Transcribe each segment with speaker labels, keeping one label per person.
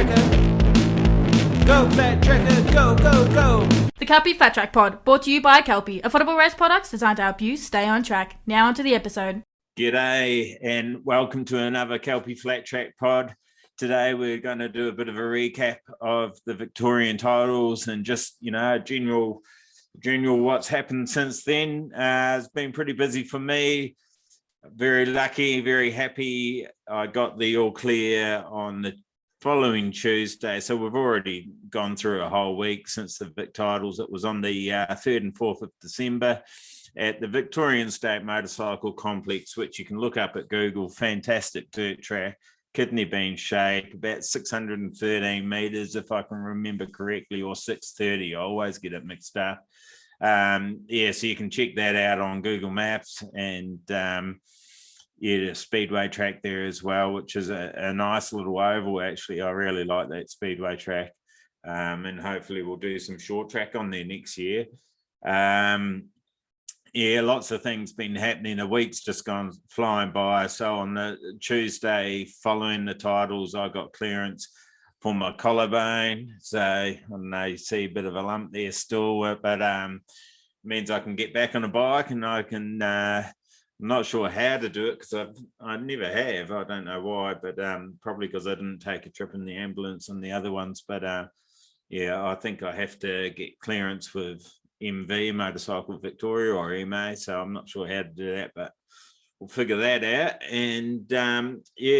Speaker 1: Tracker. Go, Flat Tracker, go, go, go.
Speaker 2: The Kelpie Flat Track Pod, brought to you by Kelpie, affordable race products designed to help you stay on track. Now onto the episode.
Speaker 3: G'day and welcome to another Kelpie Flat Track Pod. Today we're going to do a bit of a recap of the Victorian titles and just, general what's happened since then. It's been pretty busy for me. Very lucky, very happy. I got the all clear on the following Tuesday. So we've already gone through a whole week since the Vic Titles. It was on the 3rd and 4th of December at the Victorian State Motorcycle Complex, which you can look up at Google. Fantastic dirt track, kidney bean shape, about 613 meters, if I can remember correctly, or 630. I always get it mixed up. So you can check that out on Google Maps, and the speedway track there as well, which is a nice little oval. Actually, I really like that speedway track, and hopefully we'll do some short track on there next year. Lots of things been happening. A week's just gone flying by. So on the Tuesday following the titles, I got clearance for my collarbone. So I don't know, you see a bit of a lump there still, but means I can get back on a bike, and I can. I'm not sure how to do it because I never have. I don't know why, but probably because I didn't take a trip in the ambulance on the other ones. But I think I have to get clearance with MV, Motorcycle Victoria, or MA. So I'm not sure how to do that, but we'll figure that out. And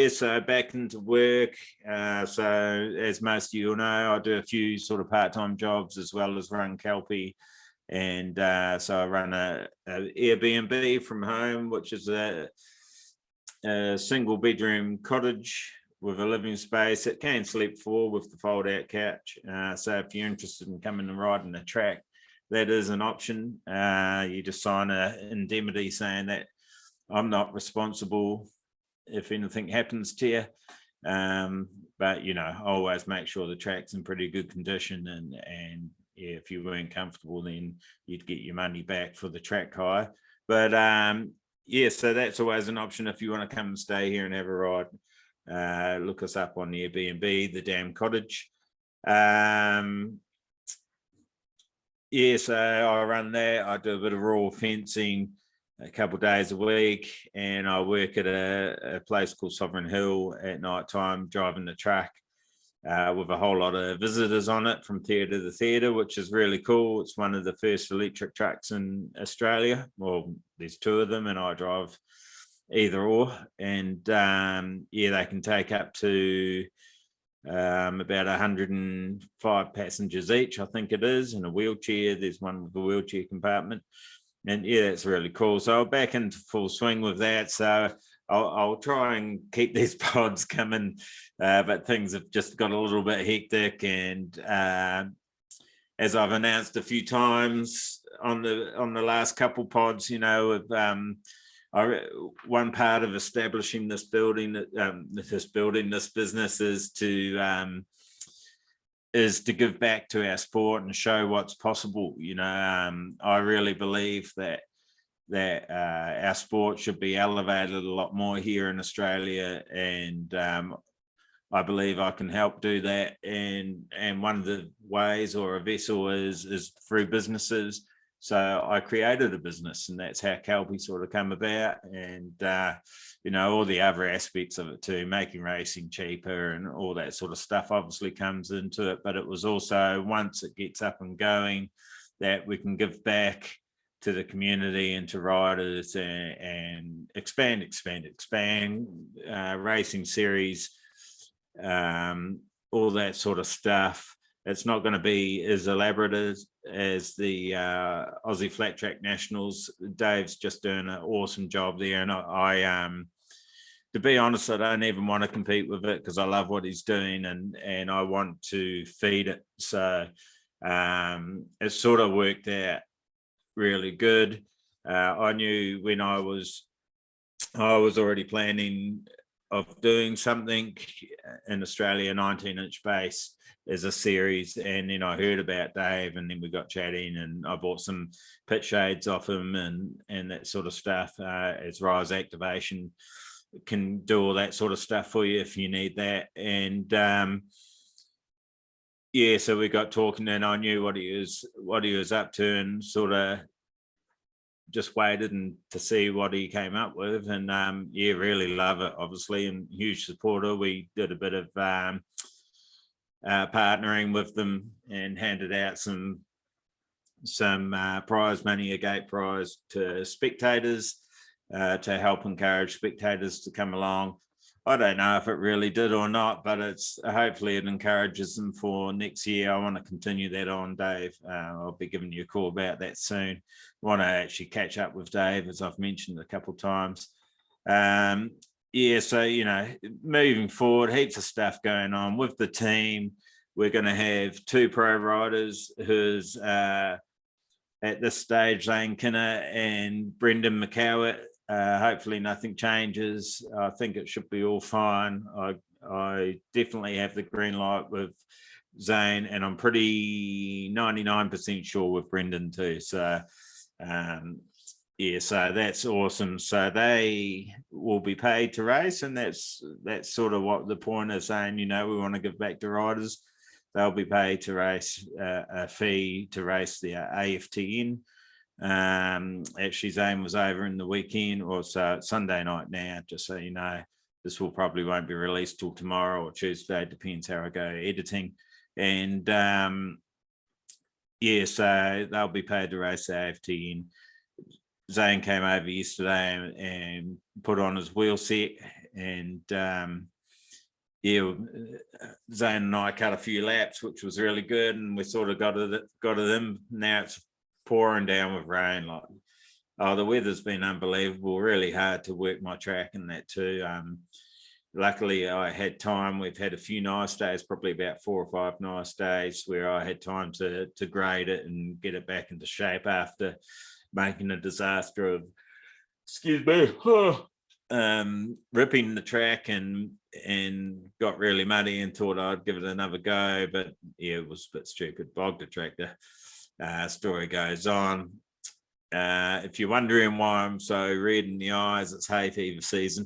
Speaker 3: so back into work. So as most of you will know, I do a few sort of part-time jobs as well as run Kelpie. And so I run a Airbnb from home, which is a single bedroom cottage with a living space. It can sleep 4 with the fold out couch. So if you're interested in coming and riding the track, that is an option. You just sign an indemnity saying that I'm not responsible if anything happens to you. But I always make sure the track's in pretty good condition, and if you weren't comfortable, then you'd get your money back for the track hire. But so that's always an option if you want to come and stay here and have a ride. Look us up on the Airbnb, the Damn Cottage. So I run that. I do a bit of raw fencing a couple of days a week, and I work at a place called Sovereign Hill at night time, driving the truck. With a whole lot of visitors on it from theatre to theatre, which is really cool. It's one of the first electric trucks in Australia. Well, there's 2 of them, and I drive either or. And they can take up to about 105 passengers each, I think it is, in a wheelchair. There's one with a wheelchair compartment. And that's really cool. So I'm back into full swing with that. So I'll try and keep these pods coming, but things have just got a little bit hectic. And as I've announced a few times on the last couple pods, one part of establishing this business is to give back to our sport and show what's possible. I really believe that our sport should be elevated a lot more here in Australia, and I believe I can help do that. And one of the ways, or a vessel, is through businesses. So I created a business, and that's how Kelpie sort of come about. And all the other aspects of it too, making racing cheaper and all that sort of stuff obviously comes into it. But it was also, once it gets up and going, that we can give back to the community and to riders, and expand racing series, all that sort of stuff. It's not going to be as elaborate as the Aussie Flat Track Nationals. Dave's just doing an awesome job there, and I to be honest, I don't even want to compete with it because I love what he's doing, and I want to feed it. So it sort of worked out really good. I knew when I was already planning of doing something in Australia, 19-inch base as a series, and then I heard about Dave, and then we got chatting, and I bought some pit shades off him and that sort of stuff. As Rise Activation can do all that sort of stuff for you if you need that. And yeah, so we got talking, and I knew what he was up to, and sort of just waited and to see what he came up with, and yeah, really love it, obviously, and huge supporter. We did a bit of partnering with them and handed out some prize money, a gate prize to spectators to help encourage spectators to come along. I don't know if it really did or not, but it's hopefully it encourages them for next year. I want to continue that on, Dave. I'll be giving you a call about that soon. I want to actually catch up with Dave, as I've mentioned a couple of times. Yeah, so, you know, moving forward, heaps of stuff going on with the team. We're going to have 2 pro riders who's at this stage, Zane Kinner and Brendan McCowett. Hopefully nothing changes. I think it should be all fine. I definitely have the green light with Zane, and I'm pretty 99% sure with Brendan too. So yeah, so that's awesome. So they will be paid to race, and that's sort of what the point is saying. You know, we want to give back to riders. They'll be paid to race a fee to race the AFTN. Actually, Zane was over in the weekend, or so Sunday night now, just so you know. This will probably won't be released till tomorrow or Tuesday, depends how I go editing. And yeah, so they'll be paid to race the AFTN. Zane came over yesterday and put on his wheel set, and yeah, Zane and I cut a few laps, which was really good, and we sort of got it in. Now it's pouring down with rain. Like, oh, the weather's been unbelievable. Really hard to work my track in that too. Luckily, I had time. We've had a few nice days, probably about 4 or 5 nice days, where I had time to grade it and get it back into shape after making a disaster of, excuse me, ripping the track and got really muddy and thought I'd give it another go, but yeah, it was a bit stupid. Bogged the tractor. Story goes on. If you're wondering why I'm so red in the eyes, it's hay fever season,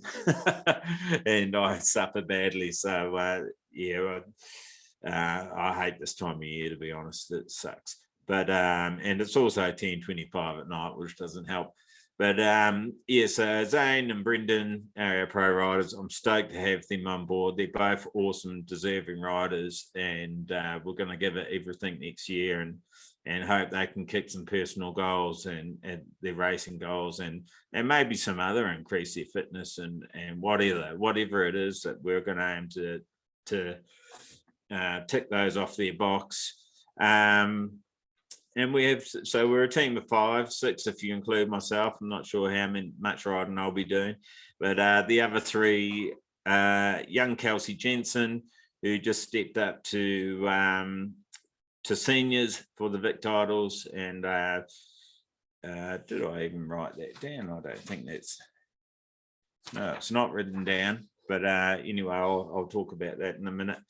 Speaker 3: and I suffer badly. So yeah, I hate this time of year, to be honest. It sucks. But and it's also 10:25 at night, which doesn't help. But yeah, so Zane and Brendan are our pro riders. I'm stoked to have them on board. They're both awesome, deserving riders, and we're going to give it everything next year, and hope they can kick some personal goals and their racing goals, and maybe some other, increase their fitness and whatever it is that we're going to aim to tick those off their box. And we're a team of 5, 6 if you include myself. I'm not sure how much riding I'll be doing, but the other 3, young Kelsey Jensen, who just stepped up to seniors for the Vic Tittles, and did I even write that down? I don't think no, it's not written down. But anyway, I'll talk about that in a minute.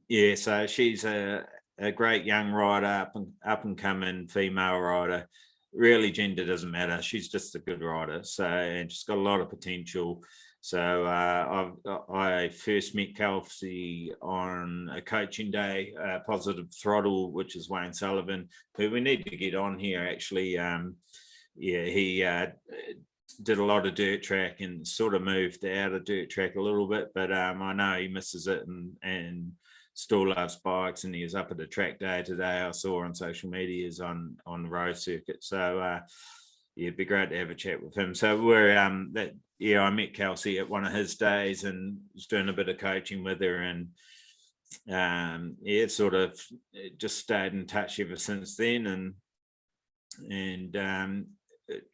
Speaker 3: Yeah, so she's a great young rider, up and coming female rider. Really, gender doesn't matter. She's just a good rider. So, and she's got a lot of potential. So I first met Kelsey on a coaching day, Positive Throttle, which is Wayne Sullivan, who we need to get on here actually. Yeah, he did a lot of dirt track and sort of moved out of dirt track a little bit, but I know he misses it and still loves bikes, and he was up at a track day today. I saw on social medias on the road circuit. So yeah, it'd be great to have a chat with him. So we're I met Kelsey at one of his days and was doing a bit of coaching with her, and yeah, sort of just stayed in touch ever since then, and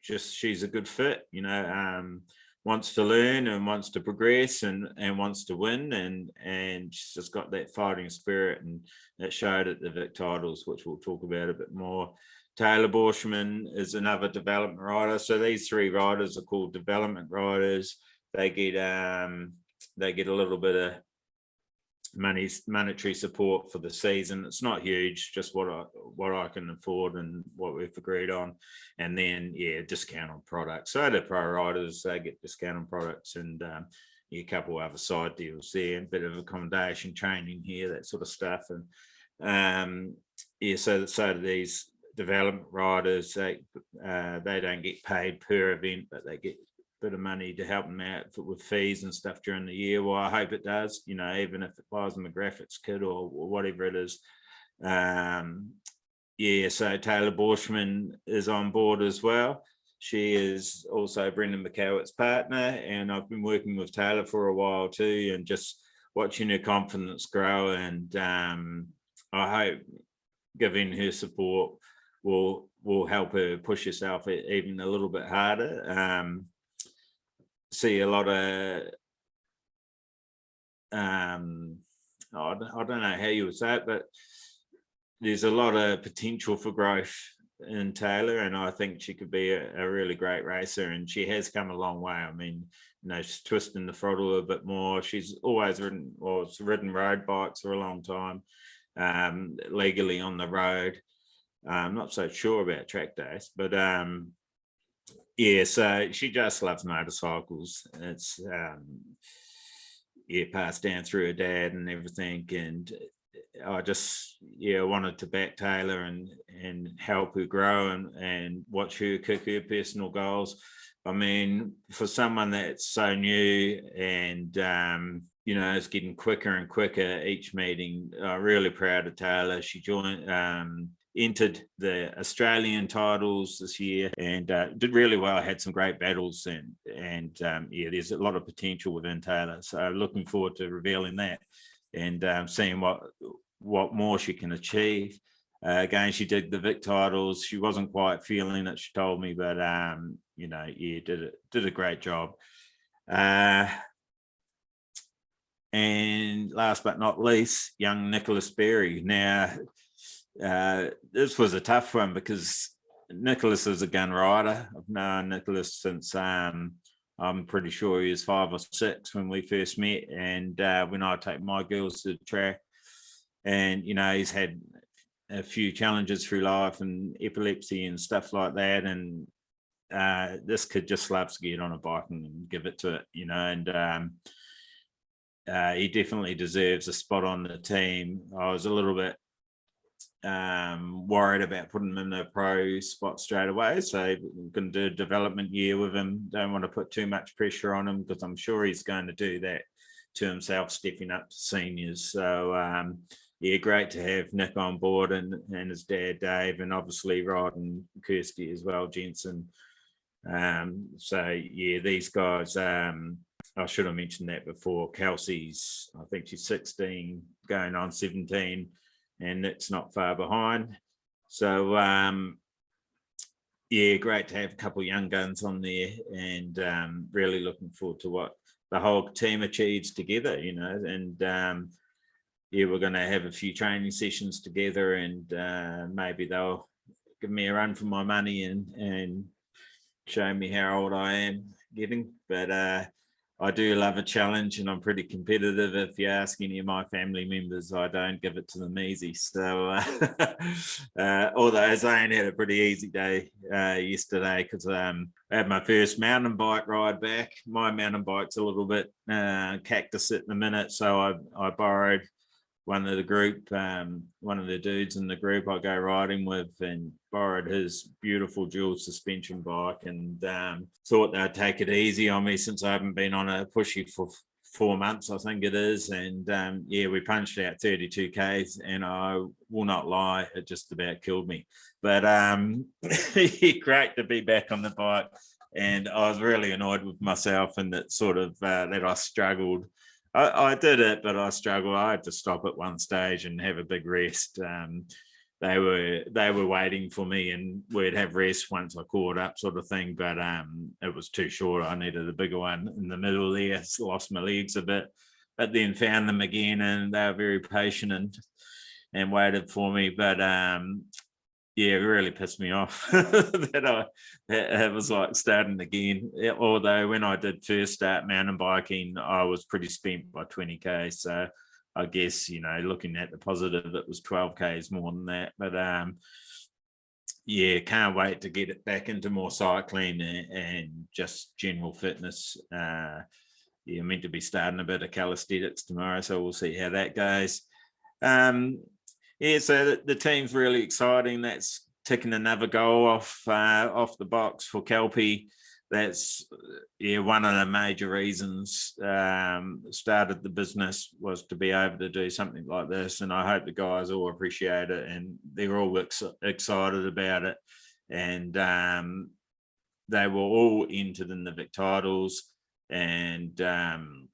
Speaker 3: just she's a good fit, you know. Wants to learn and wants to progress and wants to win, and she's just got that fighting spirit, and that showed at the Vic Titles, which we'll talk about a bit more. Taylor Borshman is another development rider. So these 3 riders are called development riders. They get a little bit of monetary support for the season. It's not huge, just what I can afford and what we've agreed on, and then yeah, discount on products. So the pro riders, they get discount on products, and a couple other side deals there, a bit of accommodation, training here, that sort of stuff. And so do these development riders. They don't get paid per event, but they get a bit of money to help them out with fees and stuff during the year. Well, I hope it does, even if it buys them a graphics kit or whatever it is. So Taylor Borshman is on board as well. She is also Brendan McCowart's partner, and I've been working with Taylor for a while too, and just watching her confidence grow. And I hope giving her support will help her push herself even a little bit harder. See a lot of I don't know how you would say it, but there's a lot of potential for growth in Taylor, and I think she could be a really great racer, and she has come a long way. I mean, she's twisting the throttle a bit more. She's always ridden road bikes for a long time, legally on the road. I'm not so sure about track days, but so she just loves motorcycles. It's passed down through her dad and everything, and I just wanted to back Taylor and help her grow and watch her kick her personal goals. I mean, for someone that's so new and is getting quicker and quicker each meeting, I'm really proud of Taylor. She entered the Australian titles this year and did really well. Had some great battles and there's a lot of potential within Taylor. So looking forward to revealing that and seeing what more she can achieve. Again, she did the Vic titles. She wasn't quite feeling it, she told me, but did a great job. And last but not least, young Nicholas Berry. Now, this was a tough one because Nicholas is a gun rider. I've known Nicholas since I'm pretty sure he was 5 or 6 when we first met, and when I take my girls to the track. And he's had a few challenges through life and epilepsy and stuff like that, and this kid just loves to get on a bike and give it to it, and he definitely deserves a spot on the team. I was a little bit worried about putting him in a pro spot straight away, so we're going to do a development year with him. Don't want to put too much pressure on him because I'm sure he's going to do that to himself, stepping up to seniors. So great to have Nick on board and his dad Dave, and obviously Rod and Kirsty as well, Jensen. These guys, I should have mentioned that before. Kelsey's, I think she's 16 going on 17, and Nick's not far behind. So great to have a couple of young guns on there, and really looking forward to what the whole team achieves together, and we're going to have a few training sessions together, and maybe they'll give me a run for my money and show me how old I am getting. But I do love a challenge, and I'm pretty competitive. If you ask any of my family members, I don't give it to them easy. So although Zane had a pretty easy day yesterday, because I had my first mountain bike ride back. My mountain bike's a little bit cactus at the minute, so I borrowed one of the dudes in the group I go riding with, and borrowed his beautiful dual suspension bike, and thought they'd take it easy on me since I haven't been on a pushy for 4 months, I think it is. And we punched out 32 Ks, and I will not lie, it just about killed me. But great to be back on the bike, and I was really annoyed with myself, and that sort of that I struggled. I did it, but I struggled. I had to stop at one stage and have a big rest. They were waiting for me, and we'd have rest once I caught up, sort of thing. But it was too short. I needed a bigger one in the middle there. Lost my legs a bit, but then found them again, and they were very patient and waited for me. But it really pissed me off that it was like starting again. Although when I did first start mountain biking, I was pretty spent by 20 Ks. So I guess, looking at the positive, it was 12 Ks more than that. But can't wait to get it back into more cycling and just general fitness. meant to be starting a bit of calisthenics tomorrow, so we'll see how that goes. So the team's really exciting. That's ticking another goal off the box for Kelpie. That's one of the major reasons started the business, was to be able to do something like this, and I hope the guys all appreciate it and they're all excited about it. And they were all entered in the Vic Titles, and I'm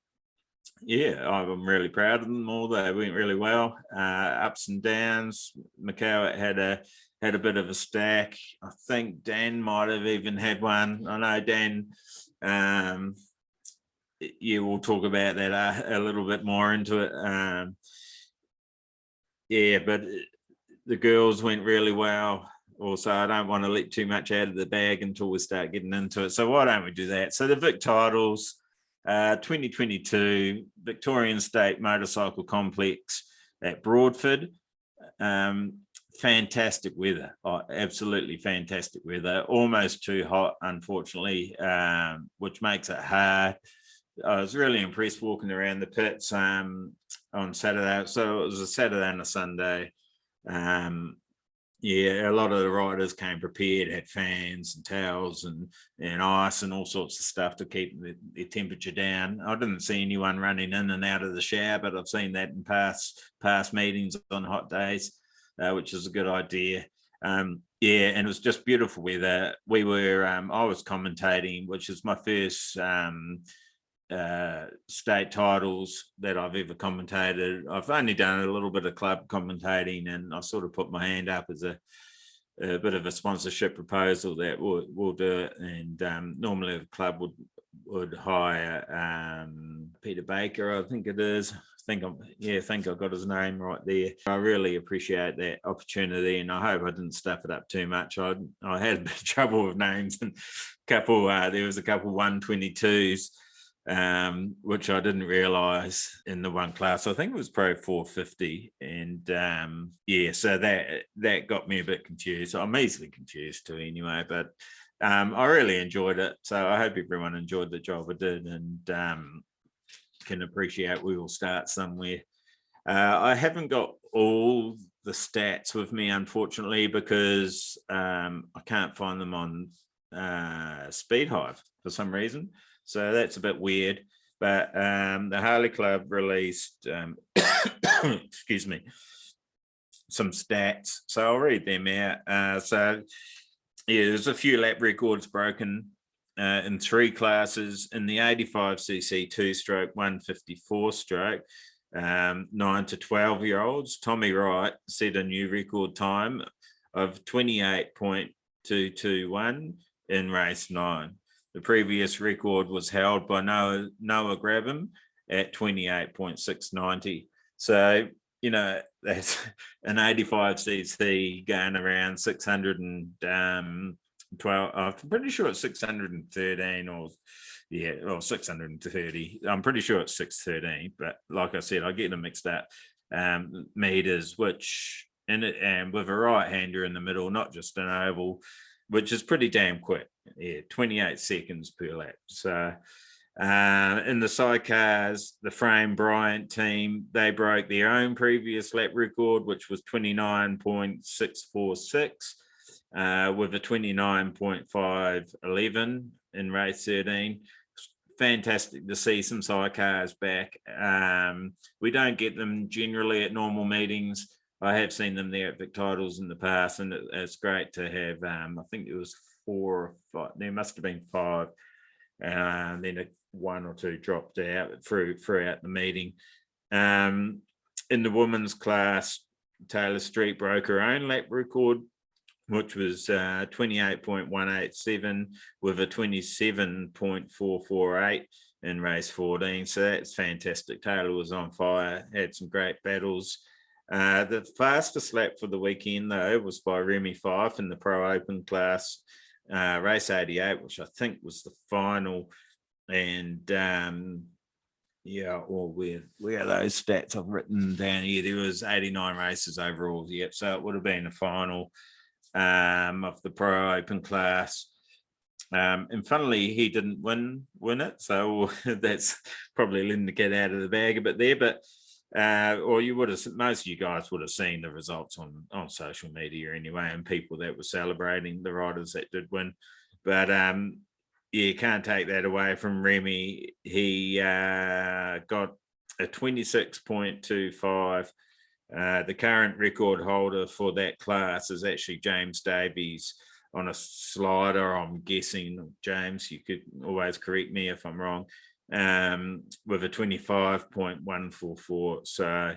Speaker 3: really proud of them all. They went really well, ups and downs. Macau had a bit of a stack. I think Dan might have even had one. I know Dan, we'll talk about that a little bit more into it. But the girls went really well. Also, I don't want to let too much out of the bag until we start getting into it. So why don't we do that? So the Vic Titles, 2022 Victorian State Motorcycle Complex at Broadford. Fantastic weather, absolutely fantastic weather. Almost too hot, unfortunately, which makes it hard. I was really impressed walking around the pits on Saturday. So it was a Saturday and a Sunday. A lot of the riders came prepared, had fans and towels and ice and all sorts of stuff to keep the temperature down. I didn't see anyone running in and out of the shower, but I've seen that in past meetings on hot days, which is a good idea. And it was just beautiful weather. We were, I was commentating, which is my first state titles that I've ever commentated. I've only done a little bit of club commentating, and I sort of put my hand up as a bit of a sponsorship proposal that we'll do it. And normally the club would hire Peter Baker, I think it is. I think I got his name right there. I really appreciate that opportunity, and I hope I didn't stuff it up too much. I had a bit of trouble with names, and there was a couple 122s. Which I didn't realise in the one class. I think it was Pro 450, and so that got me a bit confused. I'm easily confused too, anyway. But I really enjoyed it, so I hope everyone enjoyed the job I did, and can appreciate we will start somewhere. I haven't got all the stats with me, unfortunately, because I can't find them on Speedhive for some reason. So that's a bit weird, but the Harley Club released, excuse me, some stats. So I'll read them out. There's a few lap records broken in 3 classes. In the 85cc 2-stroke 154-stroke, 9 to 12-year-olds, Tommy Wright set a new record time of 28.221 in race 9. The previous record was held by Noah Grabham at 28.690. So, that's an 85cc going around 612. I'm pretty sure it's 613 or 630. I'm pretty sure it's 613, but like I said, I get them mixed up. Meters, and with a right-hander in the middle, not just an oval, which is pretty damn quick. 28 seconds per lap. So in the sidecars, the Frame Bryant team, they broke their own previous lap record, which was 29.646, with a 29.511 in race 13. Fantastic to see some sidecars back. We don't get them generally at normal meetings. I have seen them there at Vic Titles in the past, and it's great to have. I think it was 4 or 5. There must have been 5, and then 1 or 2 dropped out throughout the meeting. In the women's class, Taylor Street broke her own lap record, which was 28.187 with a 27.448 in race 14. So that's fantastic. Taylor was on fire, had some great battles. The fastest lap for the weekend, though, was by Remy Fife in the Pro Open class, race 88, which I think was the final. And where are those stats I've written down here? There was 89 races overall. Yep, so it would have been the final of the Pro Open class. And funnily, he didn't win it, so that's probably letting the cat out of the bag a bit there. But or you would have, most of you guys would have seen the results on social media anyway, and people that were celebrating the riders that did win. But you can't take that away from Remy. He got a 26.25. The current record holder for that class is actually James Davies on a slider. I'm guessing, James, you could always correct me if I'm wrong, with a 25.144. So,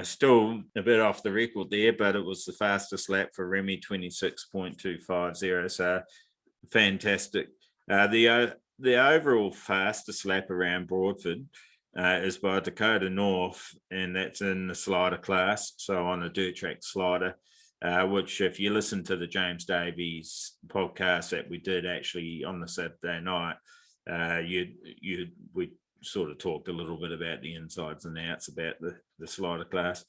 Speaker 3: still a bit off the record there, but it was the fastest lap for Remy, 26.250. So fantastic. The overall fastest lap around Broadford is by Dakota North, and that's in the slider class. So on a dirt track slider, which if you listen to the James Davies podcast that we did actually on the Saturday night, we sort of talked a little bit about the insides and outs about the slider class.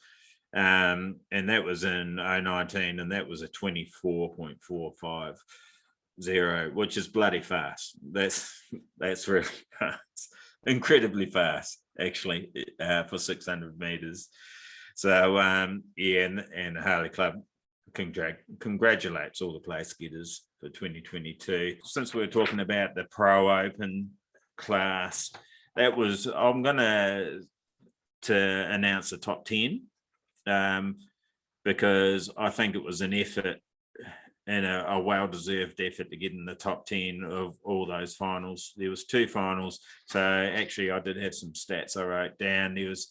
Speaker 3: And that was in 2019, and that was a 24.450, which is bloody fast. That's really fast, incredibly fast, actually, for 600 meters. So and the Harley Club congratulates all the place getters for 2022. Since we were talking about the Pro Open class, I'm gonna announce the top 10, because I think it was an effort, and a well-deserved effort, to get in the top 10 of all those finals. There was 2 finals. So actually I did have some stats I wrote down. There was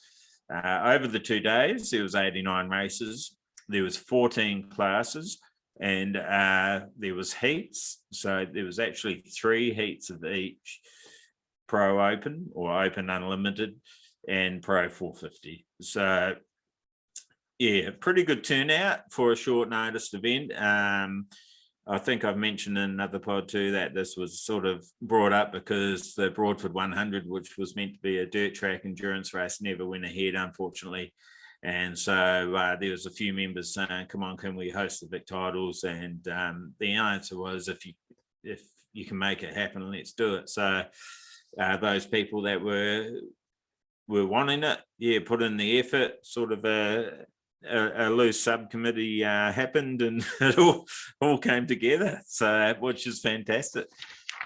Speaker 3: over the 2 days, there was 89 races. There was 14 classes, and there was heats. So there was actually 3 heats of each: Pro Open or Open Unlimited and Pro 450. So yeah, pretty good turnout for a short notice event. I think I've mentioned in another pod too that this was sort of brought up because the Broadford 100, which was meant to be a dirt track endurance race, never went ahead, unfortunately. And so there was a few members saying, "Come on, can we host the Vic Tittles?" And the answer was, if you can make it happen, let's do it. So those people that were wanting it, put in the effort. Sort of a loose subcommittee happened, and it all came together. So, which is fantastic.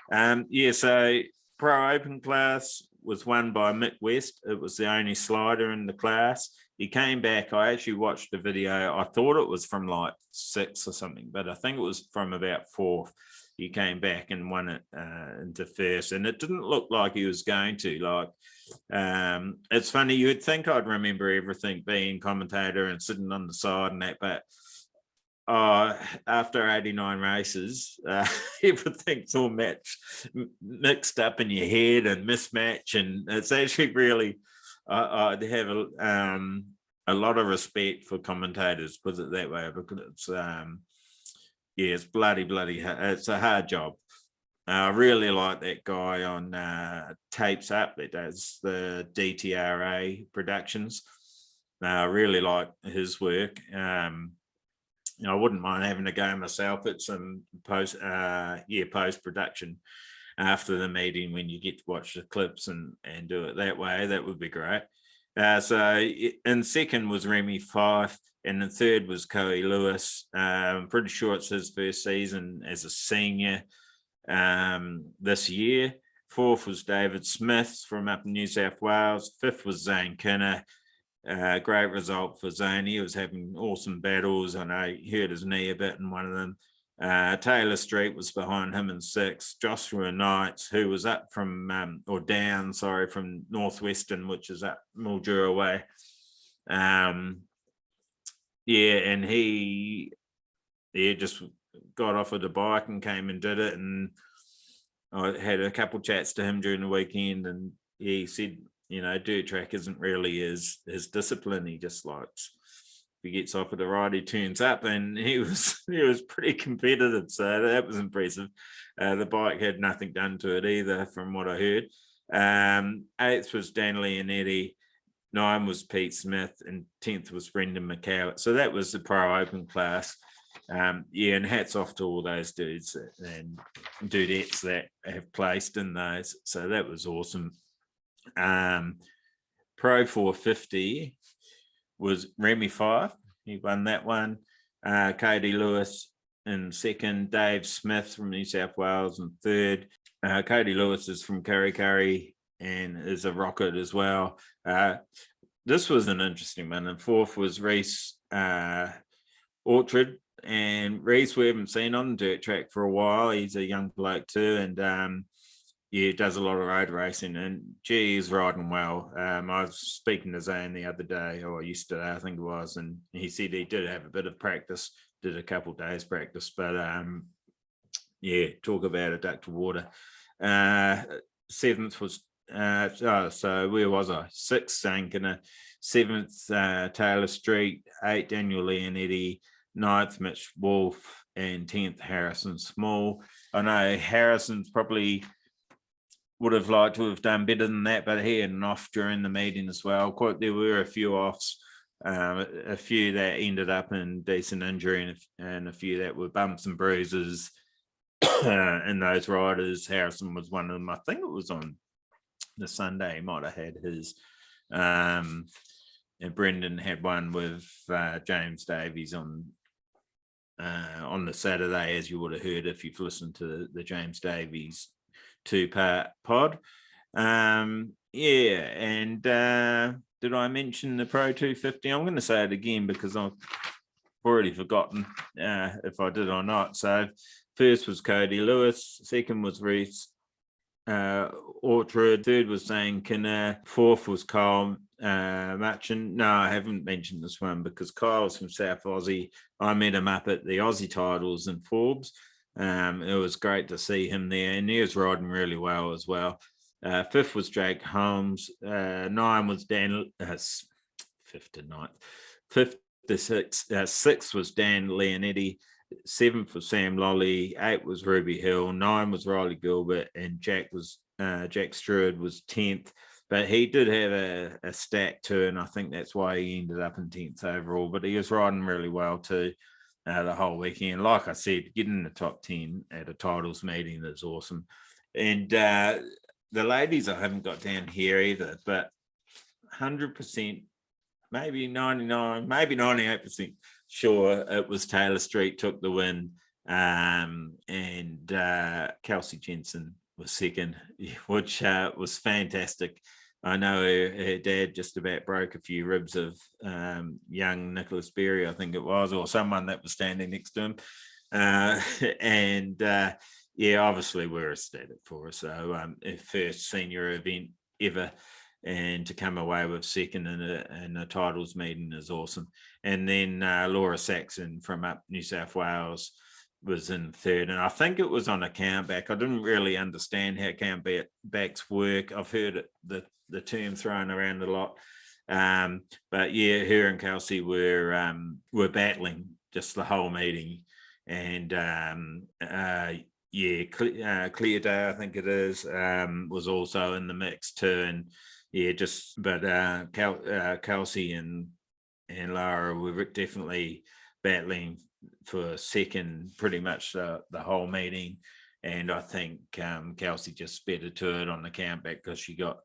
Speaker 3: So Pro Open class was won by Mick West. It was the only slider in the class. He came back. I actually watched the video. I thought it was from like 6th or something, but I think it was from about 4th. He came back and won it into 1st, and it didn't look like he was going to. It's funny, you'd think I'd remember everything, being commentator and sitting on the side and that, but after 89 races, everything's all mixed up in your head and mismatch, and it's actually really, I'd have a lot of respect for commentators, put it that way, because it's it's bloody it's a hard job. I really like that guy on Tapes Up that does the DTRA productions. I really like his work. I wouldn't mind having a go myself at some post production after the meeting, when you get to watch the clips and do it that way. That would be great. So in second was Remy Fife, and in third was Coe Lewis. I'm pretty sure it's his first season as a senior this year. Fourth was David Smith from up in New South Wales. Fifth was Zane Kinner. Great result for Zane. He was having awesome battles. I know he hurt his knee a bit in one of them. Taylor Street was behind him in sixth. Joshua Knights, who was up from from Northwestern, which is up Mildura way. And he just got offered a bike and came and did it. And I had a couple chats to him during the weekend, and he said, dirt track isn't really his discipline. He just likes, if he gets offered a ride, he turns up, and he was pretty competitive, so that was impressive. The bike had nothing done to it either, from what I heard. 8th was Dan Leonetti, 9 was Pete Smith, and 10th was Brendan McCowett. So that was the Pro Open class. Yeah, and hats off to all those dudes and dudettes that have placed in those. So that was awesome. Pro 450 was Remy Fife. He won that one. Cody Lewis in second. Dave Smith from New South Wales in third. Cody Lewis is from Kurri Kurri and is a rocket as well. This was an interesting one. And fourth was Reese Orchard. And Reese, we haven't seen on the dirt track for a while. He's a young bloke too. And yeah, does a lot of road racing, and gee, he's riding well. I was speaking to Zane the other day, or yesterday, I think it was, and he said he did have a bit of practice, did a couple of days practice, but yeah, talk about a duck to water. Seventh was, so where was I? Sixth, Sankina. Seventh, Taylor Street. Eighth, Daniel Leonetti. Ninth, Mitch Wolf. And 10th, Harrison Small. I know Harrison's probably would have liked to have done better than that, but he had an off during the meeting as well. There were a few offs, a few that ended up in decent injury, and a few that were bumps and bruises. And those riders, Harrison was one of them. I think it was on the Sunday, he might have had his. And Brendan had one with James Davies on the Saturday, as you would have heard if you've listened to the James Davies 2-part pod. Yeah, and did I mention the Pro 250? I'm going to say it again because I've already forgotten if I did or not. So first was Cody Lewis, second was Reese Orchard, third was Zane Kinner, fourth was Kyle Matchin. No, I haven't mentioned this one because Kyle's from South Aussie. I met him up at the Aussie titles in Forbes. It was great to see him there, and he was riding really well as well. Fifth was Jake Holmes. Nine was Dan. Fifth to ninth. Fifth to sixth. Sixth was Dan Leonetti. Seventh was Sam Lolly. Eight was Ruby Hill. Nine was Riley Gilbert, and Jack Stewart was 10th. But he did have a stack too, and I think that's why he ended up in 10th overall. But he was riding really well too. The whole weekend. Like I said, getting in the top 10 at a titles meeting is awesome. And the ladies I haven't got down here either, but 100%, maybe 99, maybe 98% sure it was Taylor Street took the win, and Kelsey Jensen was second, which was fantastic. I know her dad just about broke a few ribs of young Nicholas Berry, I think it was, or someone that was standing next to him. Yeah, obviously we're ecstatic for her. So her first senior event ever, and to come away with second in a titles meeting is awesome. And then Laura Saxon from up New South Wales was in third, and I think it was on a countback. I didn't really understand how countbacks work. I've heard the term thrown around a lot, but yeah, her and Kelsey were battling just the whole meeting, and Clear Day, I think it is, was also in the mix too, and yeah, Kelsey and Lara were definitely battling for second pretty much the whole meeting, and I think Kelsey just sped it to it on the countback because she got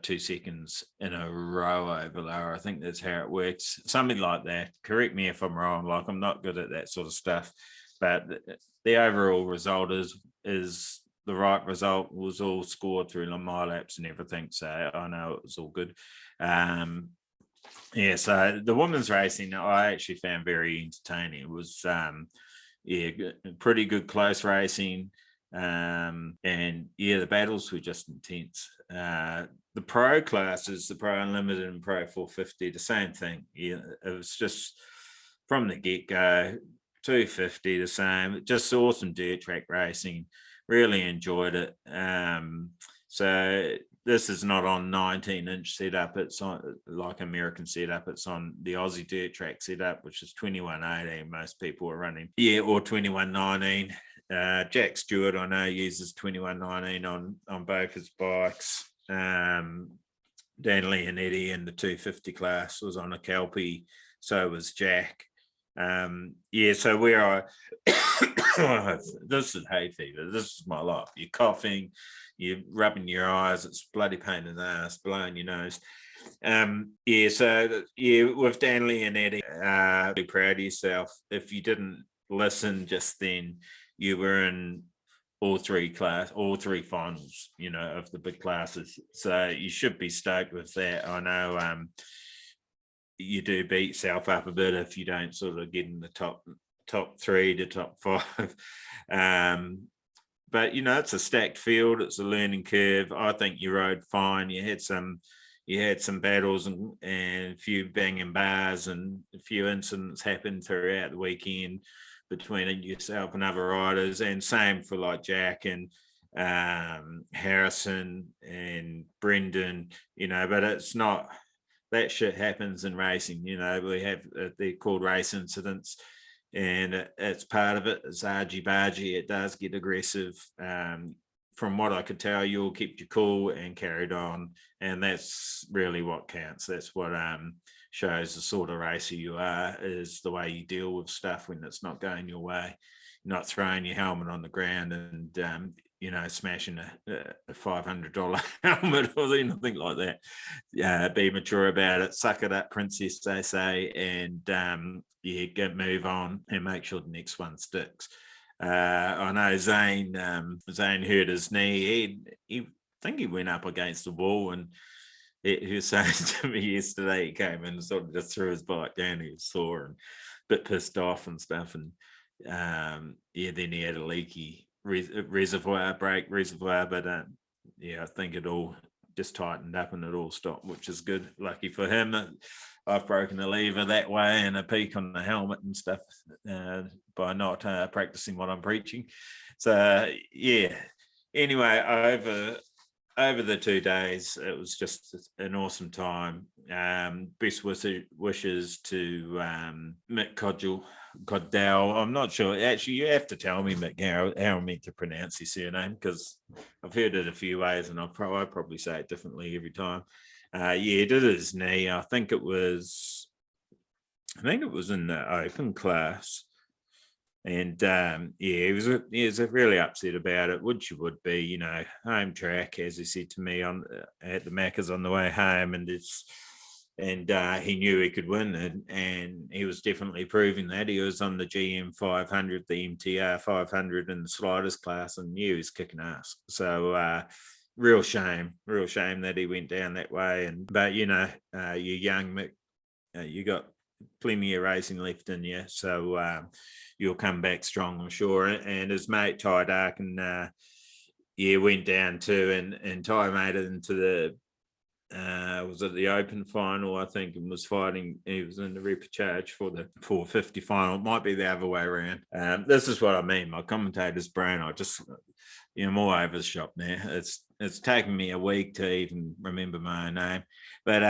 Speaker 3: 2 seconds in a row over Lara. I think that's how it works, something like that. Correct me if I'm wrong, like I'm not good at that sort of stuff, but the overall result is the right result. Was all scored through the mile laps and everything, so I know it was all good. Yeah, so the women's racing I actually found very entertaining. It was pretty good close racing, and yeah, the battles were just intense. The pro classes, the Pro Unlimited and Pro 450, the same thing. Yeah, it was just from the get-go, 250 the same, just awesome dirt track racing. Really enjoyed it. So this is not on 19-inch setup. It's on like American setup. It's on the Aussie dirt track setup, which is 2118. Most people are running, or 2119. Jack Stewart, I know, uses 2119 on both his bikes. Dan Leonetti in the 250 class was on a Kelpie. So was Jack. So we are. This is hay fever. This is my life. You're coughing, you're rubbing your eyes. It's bloody pain in the ass, blowing your nose. With Danley and Eddie, be proud of yourself. If you didn't listen just then, you were in all three finals, of the big classes. So you should be stoked with that. I know you do beat yourself up a bit if you don't sort of get in the top 3 to top 5. But it's a stacked field. It's a learning curve. I think you rode fine. You had some battles and a few banging bars, and a few incidents happened throughout the weekend between yourself and other riders, and same for like Jack and Harrison and Brendan, but it's not, that shit happens in racing. We have, they're called race incidents, and it's part of it. It's argy-bargy. It does get aggressive. From what I could tell, you all kept your cool and carried on, and that's really what counts. That's what shows the sort of racer you are, is the way you deal with stuff when it's not going your way. You're not throwing your helmet on the ground and smashing a $500 helmet or anything like that. Be mature about it. Suck it up, princess, they say, and move on and make sure the next one sticks. I know Zane hurt his knee. He think he went up against the wall, and he was saying to me yesterday, he came in and sort of just threw his bike down. He was sore and a bit pissed off and stuff. And then he had a leaky brake reservoir, but I think it all just tightened up and it all stopped, which is good. Lucky for him. I've broken a lever that way and a peak on the helmet and stuff by not practicing what I'm preaching. So anyway, over the 2 days, it was just an awesome time. Best wishes to Mick Codell. I'm not sure. Actually, you have to tell me, Mick, how I'm meant to pronounce his surname, because I've heard it a few ways and I probably say it differently every time. He did his knee. I think it was in the open class. And he was really upset about it, which you would be, home track, as he said to me at the Macca's on the way home, and he knew he could win, and he was definitely proving that. He was on the GM 500, the MTR 500 in the sliders class, and knew he was kicking ass. So real shame that he went down that way. But you're young, Mick, you got plenty of racing left in you, so you'll come back strong, I'm sure. And his mate Ty Darkin went down too, and Ty made it into the was it the open final, I think, and was fighting. He was in the repechage for the 450 final. It might be the other way around. This is what I mean. My commentator's brain, I just I'm all over the shop now. It's taken me a week to even remember my own name, but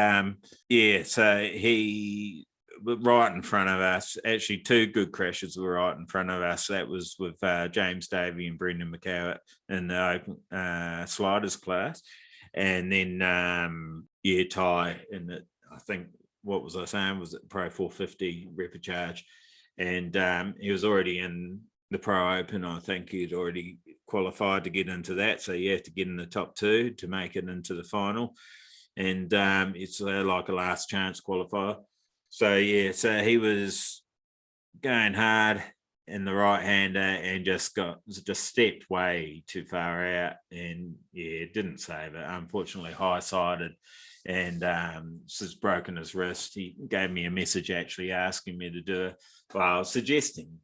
Speaker 3: so he right in front of us. Actually, 2 good crashes were right in front of us. That was with James Davey and Brendan McCowett in the open sliders class. And then, Ty in the, I think, what was I saying? Was it Pro 450 repechage? And he was already in the Pro Open. I think he'd already qualified to get into that. So you have to get in the top 2 to make it into the final. And it's like a last chance qualifier. So, so he was going hard in the right-hander and just stepped way too far out, and didn't save it. Unfortunately, high-sided, and just broken his wrist. He gave me a message actually asking me to do it. Well, suggesting.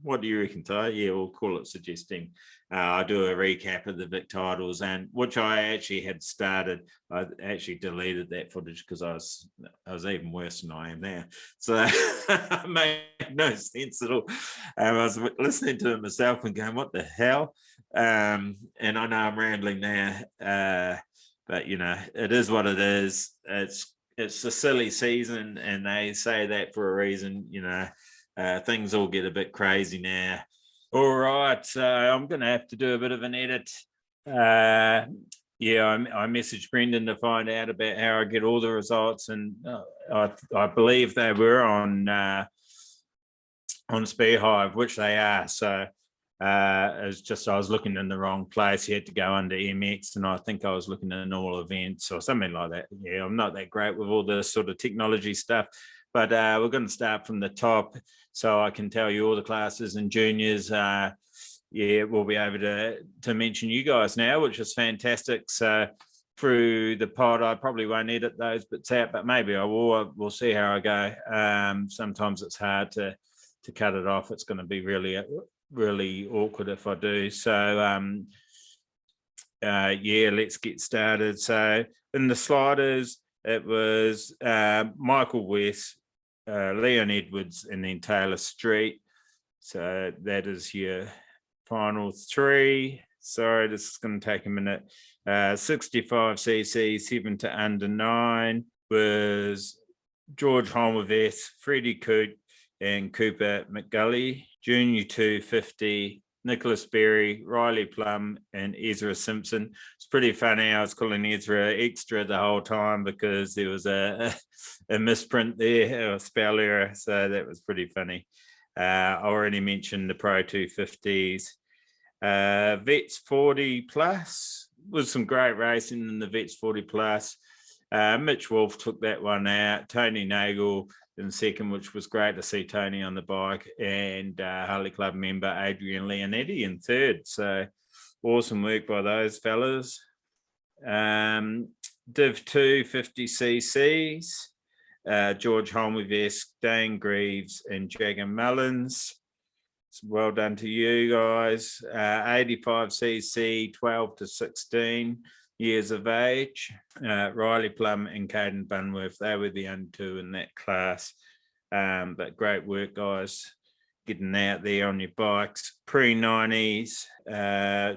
Speaker 3: What do you reckon, Ty? Yeah, we'll call it suggesting. I do a recap of the Vic Tittles, and which I actually had started. I actually deleted that footage because I was even worse than I am now. So it made no sense at all. I was listening to it myself and going, "What the hell?" And I know I'm rambling now, but it is what it is. It's a silly season, and they say that for a reason. Things all get a bit crazy now. All right, so I'm going to have to do a bit of an edit. Yeah, I messaged Brendan to find out about how I get all the results, and I believe they were on Speed Hive, which they are. So it's just I was looking in the wrong place. You had to go under MX, and I think I was looking in all events or something like that. Yeah, I'm not that great with all this sort of technology stuff, but we're going to start from the top, so I can tell you all the classes and juniors. Yeah, we'll be able to mention you guys now, which is fantastic. So through the pod, I probably won't edit those bits out, but maybe I will. We'll see how I go. Sometimes it's hard to cut it off. It's going to be really awkward if I do. So yeah, let's get started. So in the sliders, it was Michael West, Leon Edwards, and then Taylor Street. So that is your final three. Sorry, this is going to take a minute. 65cc, 7 to under 9 was George Holmaveth, Freddie Coote, and Cooper McGully. Junior 250, Nicholas Berry, Riley Plum, and Ezra Simpson. It's pretty funny. I was calling Ezra extra the whole time because there was a misprint there, a spell error. So that was pretty funny. I already mentioned the Pro 250s. Vets 40 plus was some great racing in the Vets 40 plus. Mitch Wolf took that one out. Tony Nagel in second, which was great to see Tony on the bike, and Harley Club member Adrian Leonetti in third. So awesome work by those fellas. Div 2 50cc's. George Holmaveth, Dane Greaves, and Jagger Mullins. Well done to you guys. 85cc, 12 to 16 years of age. Riley Plum and Caden Bunworth, they were the only two in that class. But great work, guys, getting out there on your bikes. Pre-90s,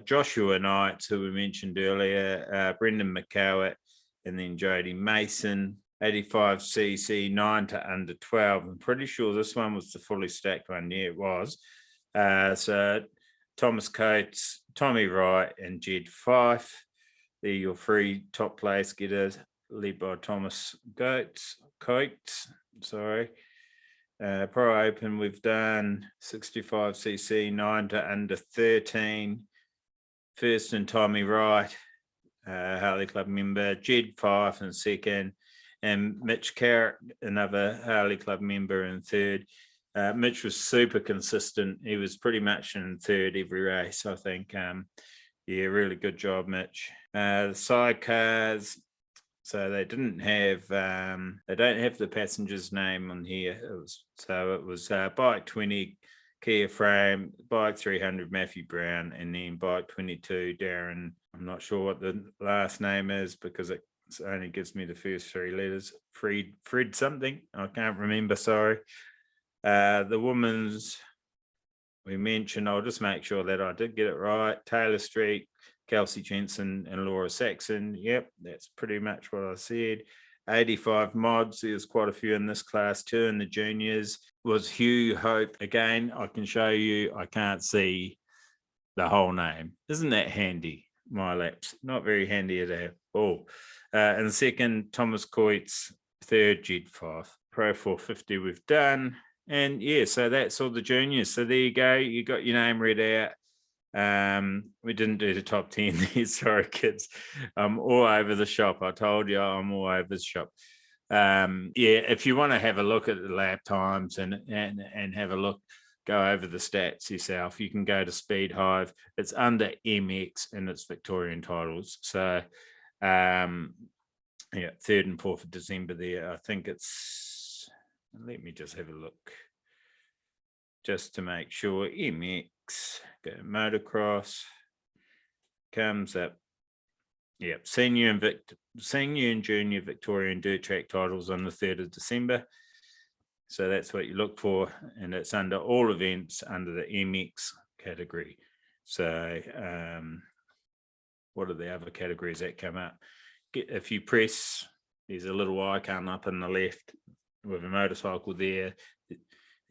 Speaker 3: Joshua Knights, who we mentioned earlier, Brendan McCowett, and then Jody Mason. 85cc, 9 to under 12. I'm pretty sure this one was the fully stacked one. Yeah, it was. So Thomas Coates, Tommy Wright, and Jed Fife. They're your three top place getters, led by Thomas Coates. Sorry. Pro Open, we've done 65cc, 9 to under 13. First and Tommy Wright, Harley Club member, Jed Fife in second, and Mitch Carrott, another Harley Club member, in third. Mitch was super consistent. He was pretty much in third every race, I think. Yeah, really good job, Mitch. The sidecars, so they don't have the passenger's name on here. It was bike 20 Kia Frame, bike 300 Matthew Brown, and then bike 22 Darren. I'm not sure what the last name is because it only gives me the first three letters. Fred something. I can't remember. Sorry. The women's we mentioned. I'll just make sure that I did get it right. Taylor Street, Kelsey Jensen, and Laura Saxon. Yep, that's pretty much what I said. 85 mods. There's quite a few in this class too. In the juniors was Hugh Hope. Again, I can show you. I can't see the whole name. Isn't that handy? My laps. Not very handy at all. And second, Thomas Coates. Third, Jed Fife. Pro 450 we've done. And yeah, so that's all the juniors. So there you go. You got your name read out. We didn't do the top 10 there. Sorry, kids. I'm all over the shop. I told you I'm all over the shop. Yeah, if you want to have a look at the lap times and have a look, go over the stats yourself. You can go to Speed Hive. It's under MX and it's Victorian titles. So yeah, 3rd and 4th of December there. I think it's, let me just have a look just to make sure. MX, go motocross, comes up. Yep, senior and junior Victorian dirt track titles on the 3rd of December. So that's what you look for, and it's under all events under the MX category. So what are the other categories that come up? If you press, there's a little icon up on the left with a motorcycle there.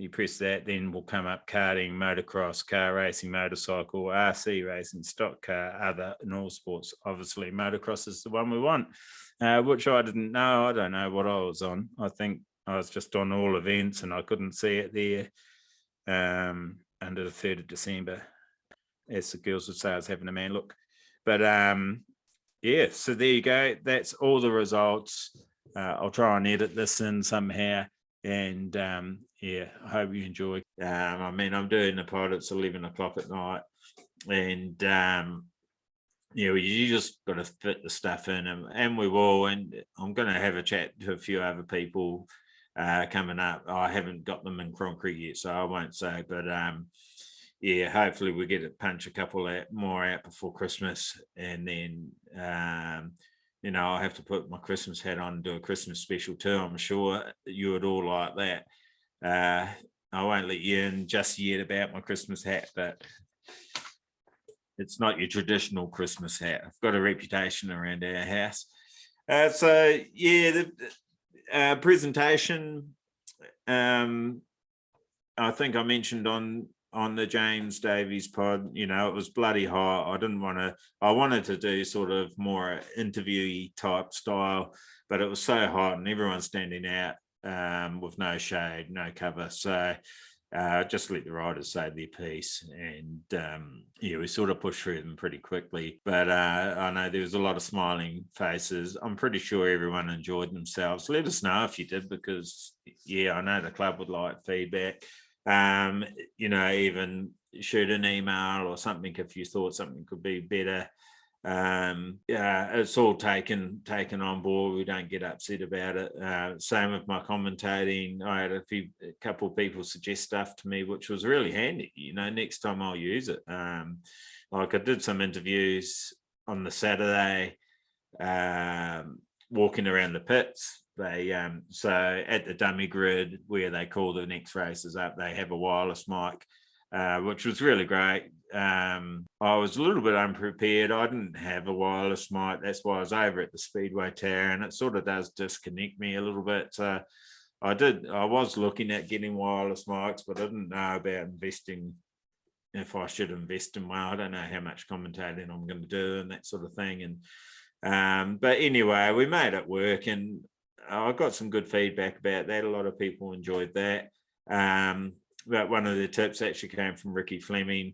Speaker 3: You press that, then will come up karting, motocross, car racing, motorcycle, RC racing, stock car, other, and all sports. Obviously, motocross is the one we want, which I didn't know. I don't know what I was on. I think I was just on all events and I couldn't see it there under the 3rd of December. As the girls would say, I was having a man look. But yeah, so there you go. That's all the results. I'll try and edit this in somehow. And yeah, I hope you enjoy. I mean, I'm doing the pod, it's 11 o'clock at night. And yeah, you just got to fit the stuff in, and we will. And I'm going to have a chat to a few other people coming up. I haven't got them in concrete yet, so I won't say. But yeah, hopefully we get to punch a couple more out before Christmas, and then you know, I have to put my Christmas hat on and do a Christmas special too. I'm sure you would all like that. I won't let you in just yet about my Christmas hat, but it's not your traditional Christmas hat. I've got a reputation around our house. So yeah, the presentation, I think I mentioned on the James Davies pod, you know, it was bloody hot. I wanted to do sort of more interviewee type style, but it was so hot and everyone's standing out with no shade, no cover. So just let the riders say their piece, and yeah, we sort of pushed through them pretty quickly. But I know there was a lot of smiling faces. I'm pretty sure everyone enjoyed themselves. Let us know if you did, because yeah, I know the club would like feedback. You know, even shoot an email or something if you thought something could be better. Yeah, it's all taken on board. We don't get upset about it. Same with my commentating. I had a couple of people suggest stuff to me, which was really handy. You know, next time I'll use it. Like I did some interviews on the Saturday, walking around the pits. They so at the dummy grid where they call the next races up, they have a wireless mic, which was really great. I was a little bit unprepared. I didn't have a wireless mic. That's why I was over at the Speedway Tower, and it sort of does disconnect me a little bit. So I was looking at getting wireless mics, but I didn't know about investing, if I should invest in one. I don't know how much commentating I'm going to do and that sort of thing. And but anyway, we made it work, and I got some good feedback about that. A lot of people enjoyed that. But one of the tips actually came from Ricky Fleming.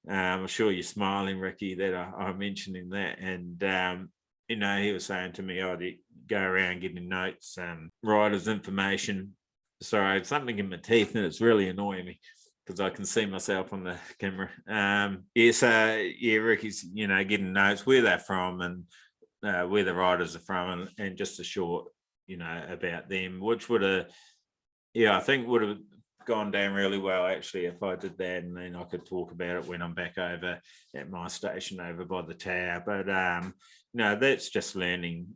Speaker 3: I'm sure you're smiling, Ricky, that I'm mentioning that. And, you know, he was saying to me, I'd go around getting notes, riders' information. Sorry, something in my teeth, and it's really annoying me because I can see myself on the camera. Yeah, so, yeah, Ricky's, you know, getting notes, where they're from and where the riders are from, and just a short, you know, about them, which would have, yeah, I think would have gone down really well actually if I did that, and then I could talk about it when I'm back over at my station over by the tower. But no, that's just learning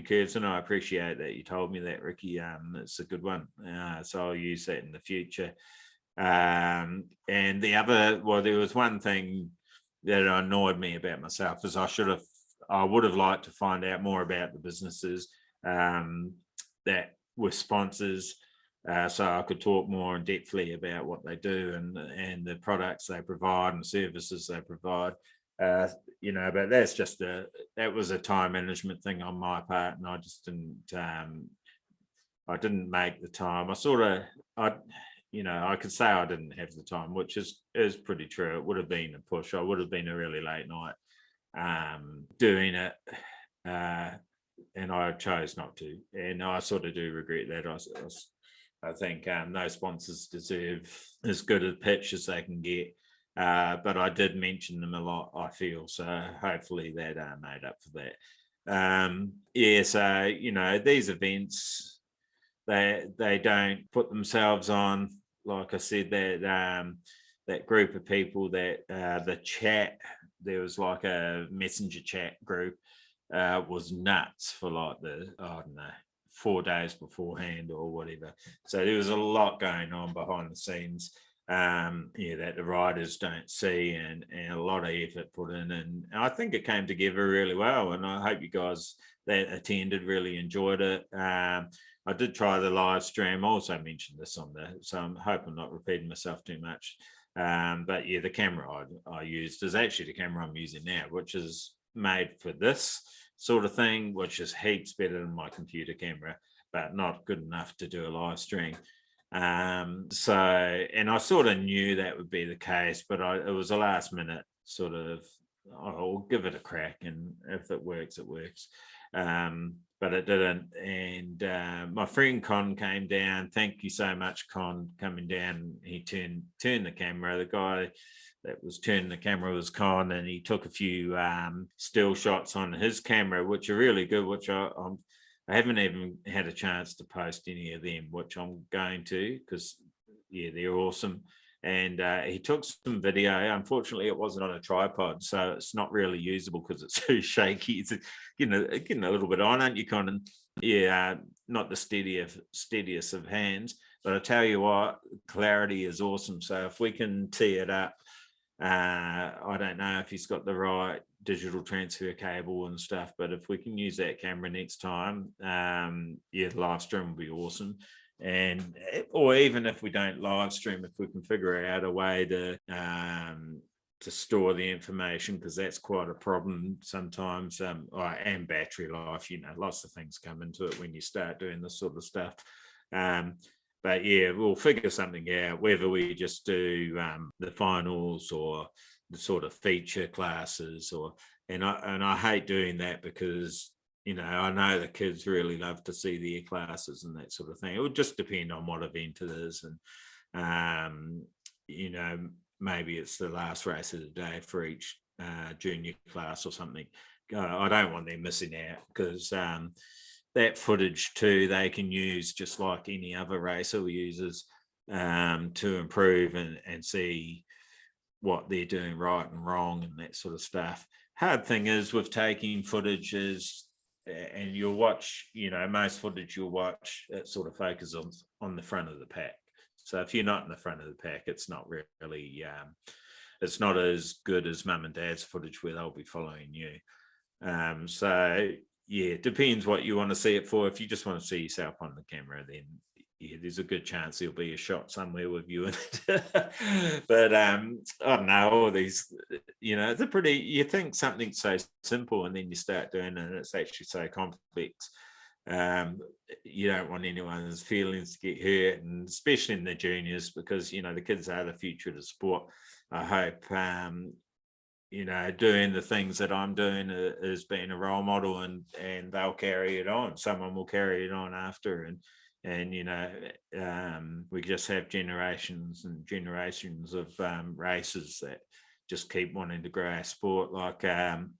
Speaker 3: curves, and I appreciate that you told me that, Ricky. It's a good one, so I'll use that in the future. And the other, well, there was one thing that annoyed me about myself, is I would have liked to find out more about the businesses that were sponsors, so I could talk more in depthly about what they do and the products they provide and services they provide. You know, but that's just that was a time management thing on my part, and I just didn't make the time. You know, I could say I didn't have the time, which is pretty true. It would have been a push. I would have been a really late night doing it, and I chose not to, and I sort of do regret that. I think those sponsors deserve as good a pitch as they can get, but I did mention them a lot, I feel, so hopefully that made up for that. Yeah, so, you know, these events, they don't put themselves on. Like I said, that group of people, that the chat, there was like a messenger chat group, was nuts for like I don't know, 4 days beforehand or whatever. So there was a lot going on behind the scenes, yeah, that the riders don't see, and a lot of effort put in, and I think it came together really well, and I hope you guys that attended really enjoyed it. I did try the live stream. I also mentioned this so I'm hoping I'm not repeating myself too much. But yeah, the camera I used is actually the camera I'm using now, which is made for this sort of thing, which is heaps better than my computer camera, but not good enough to do a live stream. So, and I sort of knew that would be the case, but it was a last minute sort of, I'll give it a crack, and if it works, it works. But it didn't. And my friend Con came down. Thank you so much, Con, coming down. He turned the camera. The guy that was turning the camera was Con, and he took a few still shots on his camera, which are really good, which I haven't even had a chance to post any of them, which I'm going to, because yeah, they're awesome. And he took some video. Unfortunately, it wasn't on a tripod, so it's not really usable because it's too shaky. It's getting a little bit on, aren't you, Conan? Yeah, not the steadiest of hands. But I tell you what, clarity is awesome. So if we can tee it up, I don't know if he's got the right digital transfer cable and stuff, but if we can use that camera next time, yeah, the live stream will be awesome. And or even if we don't live stream, if we can figure out a way to store the information, because that's quite a problem sometimes, and battery life, lots of things come into it when you start doing this sort of stuff. But yeah, we'll figure something out, whether we just do the finals or the sort of feature classes, and I hate doing that because I know the kids really love to see their classes and that sort of thing. It would just depend on what event it is, and maybe it's the last race of the day for each junior class or something. I don't want them missing out, because that footage too they can use just like any other racer uses to improve and see what they're doing right and wrong and that sort of stuff. Hard thing is with taking footage is, and you'll watch, most footage you'll watch, it sort of focuses on the front of the pack. So if you're not in the front of the pack, it's not really, it's not as good as mum and dad's footage where they'll be following you. So yeah, it depends what you want to see it for. If you just want to see yourself on the camera, then yeah, there's a good chance there'll be a shot somewhere with you in it. But I don't know, all these, they're pretty, you think something's so simple and then you start doing it and it's actually so complex. You don't want anyone's feelings to get hurt, and especially in the juniors, because the kids are the future of the sport. I hope doing the things that I'm doing is being a role model, and they'll carry it on. Someone will carry it on after, and we just have generations and generations of races that just keep wanting to grow our sport. Like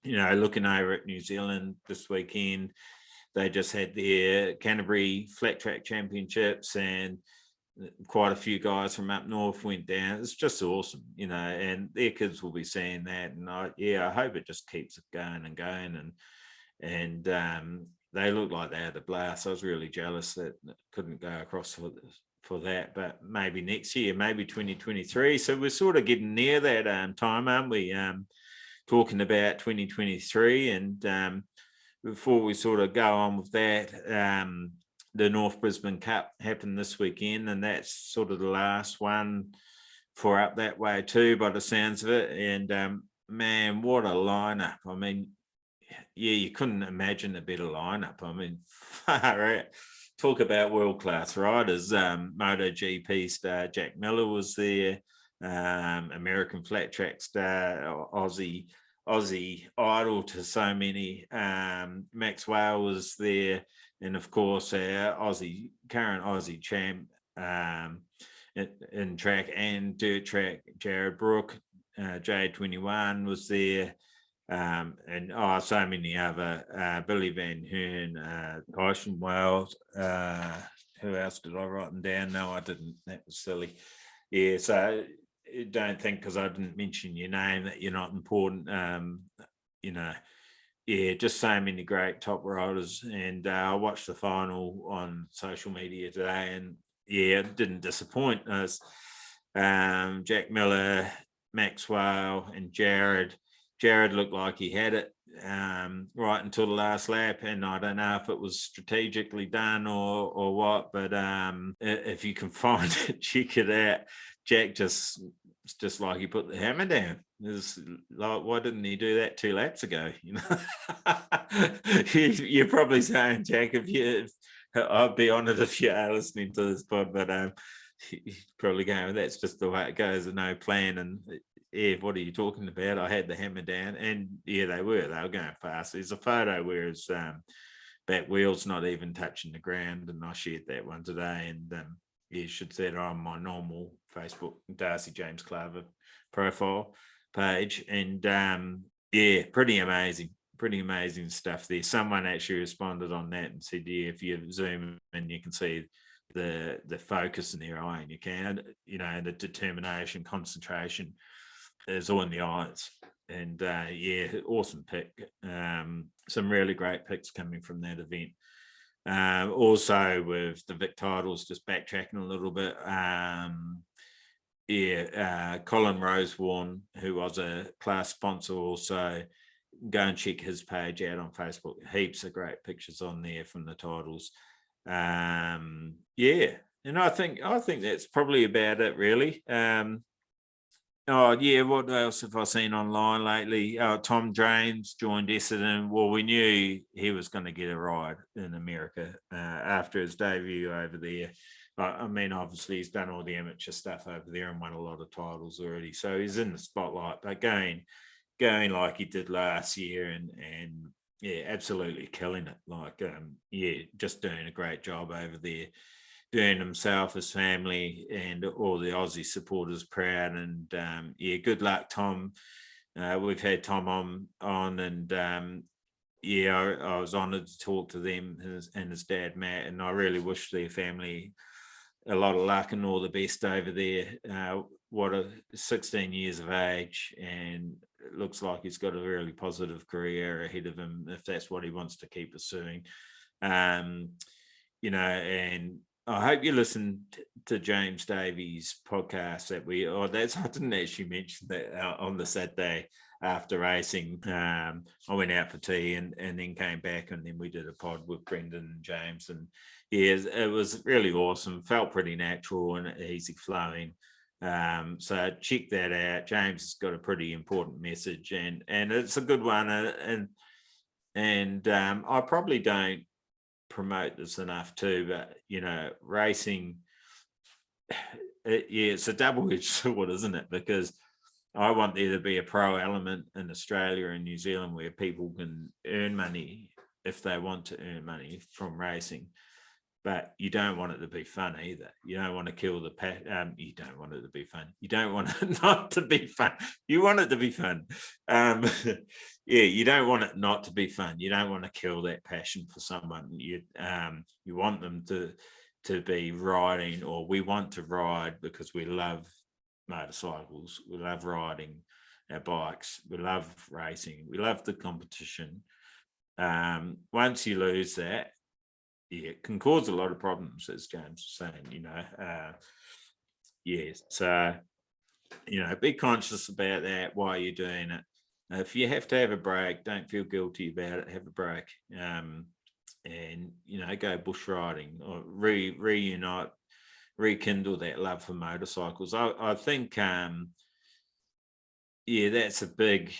Speaker 3: looking over at New Zealand this weekend, they just had their Canterbury Flat Track Championships, and quite a few guys from up north went down. It's just awesome, and their kids will be seeing that. And I hope it just keeps going and going. And they look like they had a blast. I was really jealous that couldn't go across for that, but maybe next year, maybe 2023. So we're sort of getting near that time, aren't we? Talking about 2023. And before we sort of go on with that, the North Brisbane Cup happened this weekend, and that's sort of the last one for up that way too, by the sounds of it. And man, what a lineup! I mean, yeah, you couldn't imagine a better lineup. I mean, far out. Talk about world-class riders. MotoGP star Jack Miller was there. American flat track star, Aussie idol to so many. Max Whale was there. And of course, our current Aussie champ in track and dirt track, Jared Brook, J21 was there, and so many other, Billy Van Hearn, Tyson Wales. Who else did I write them down? No, I didn't. That was silly. Yeah, so don't think because I didn't mention your name that you're not important. Yeah, just so many great top riders. And I watched the final on social media today, and yeah, it didn't disappoint us. Jack Miller, Maxwell, and Jared Jared looked like he had it right until the last lap, and I don't know if it was strategically done or what, but if you can find it, check it out. Jack it's just like he put the hammer down. It's like, why didn't he do that 2 laps ago? You know, you're probably saying, Jack, I'd be honoured if you are listening to this pod, but he's probably going, that's just the way it goes, and no plan. And yeah, what are you talking about? I had the hammer down, and yeah, they were going fast. There's a photo where his back wheel's not even touching the ground, and I shared that one today. And you should see it on my normal Facebook Darcy James Claver profile page. And yeah, pretty amazing stuff there. Someone actually responded on that and said, yeah, if you zoom in, you can see the focus in their eye, and you can, you know, the determination, concentration is all in the eyes. And yeah, awesome pick. Some really great picks coming from that event. Also with the Vic Tittles, just backtracking a little bit. Colin Rosewarne, who was a class sponsor, also go and check his page out on Facebook. Heaps of great pictures on there from the Tittles. Yeah, and I think that's probably about it, really. Oh yeah, what else have I seen online lately? Tom Drains joined Essendon. Well, we knew he was going to get a ride in America after his debut over there. I mean, obviously he's done all the amateur stuff over there and won a lot of titles already, so he's in the spotlight. But going like he did last year, and yeah, absolutely killing it. Like yeah, just doing a great job over there, doing himself, his family, and all the Aussie supporters proud. And yeah, good luck, Tom. We've had Tom on, and yeah, I was honoured to talk to them and his dad Matt, and I really wish their family a lot of luck and all the best over there. What a 16 years of age, and it looks like he's got a really positive career ahead of him if that's what he wants to keep pursuing. You know, and I hope you listened to James Davies' podcast I didn't actually mention that on the Saturday after racing. I went out for tea and then came back, and then we did a pod with Brendan and James, and yeah, it was really awesome. Felt pretty natural and easy flowing. So check that out. James has got a pretty important message, and it's a good one. And I probably don't promote this enough too, but you know, racing, it's a double-edged sword, isn't it? Because I want there to be a pro element in Australia and New Zealand where people can earn money if they want to earn money from racing, but you don't want it to be fun either. You don't want to kill the you don't want it to be fun. You don't want it not to be fun. You want it to be fun. Yeah, you don't want it not to be fun. You don't want to kill that passion for someone. You want them to be riding, or we want to ride because we love motorcycles. We love riding our bikes. We love racing. We love the competition. Once you lose that, yeah, it can cause a lot of problems, as James was saying, you know. Yeah, so, you know, be conscious about that while you're doing it. If you have to have a break, don't feel guilty about it. Have a break, and you know, go bush riding or reunite, rekindle that love for motorcycles. I think, yeah, that's a big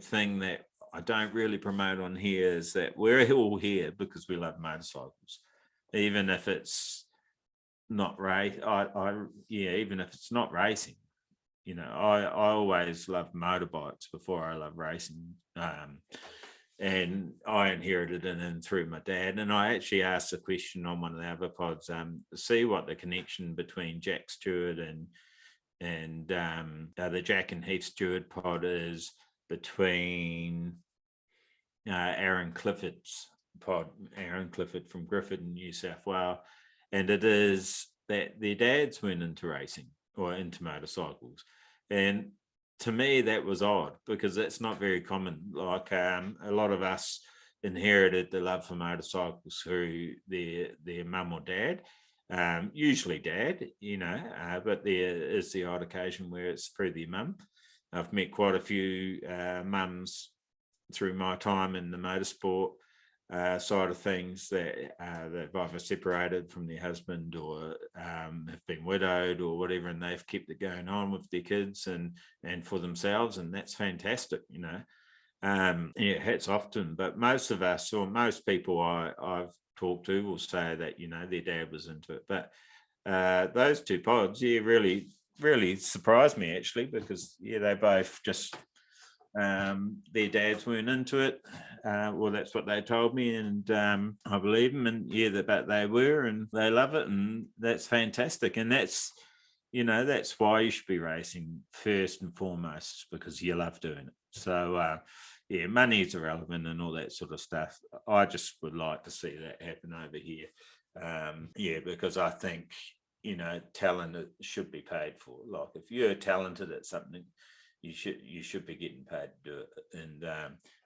Speaker 3: thing that I don't really promote on here, is that we're all here because we love motorcycles, even if it's not race. Even if it's not racing, you know, I always loved motorbikes before I loved racing, and I inherited it in through my dad. And I actually asked a question on one of the other pods, see what the connection between Jack Stewart and the Jack and Heath Stewart pod is between Aaron Clifford's pod, Aaron Clifford from Griffith in New South Wales, and it is that their dads went into racing or into motorcycles. And to me, that was odd because that's not very common. Like a lot of us inherited the love for motorcycles through their mum or dad, usually dad, you know, but there is the odd occasion where it's through their mum. I've met quite a few mums through my time in the motorsport side of things that they've either separated from their husband or have been widowed or whatever, and they've kept it going on with their kids and for themselves, and that's fantastic, you know. Yeah, hats off to them. But most of us, or most people I've talked to, will say that, you know, their dad was into it. But those two pods, yeah, really surprised me actually, because yeah, they both just their dads weren't into it. Well, that's what they told me, and I believe them. And yeah, but they were, and they love it, and that's fantastic. And that's, you know, that's why you should be racing first and foremost, because you love doing it. So yeah, money is irrelevant and all that sort of stuff. I just would like to see that happen over here. Yeah, because I think, you know, talent should be paid for. Like if you're talented at something, you should be getting paid to do it. And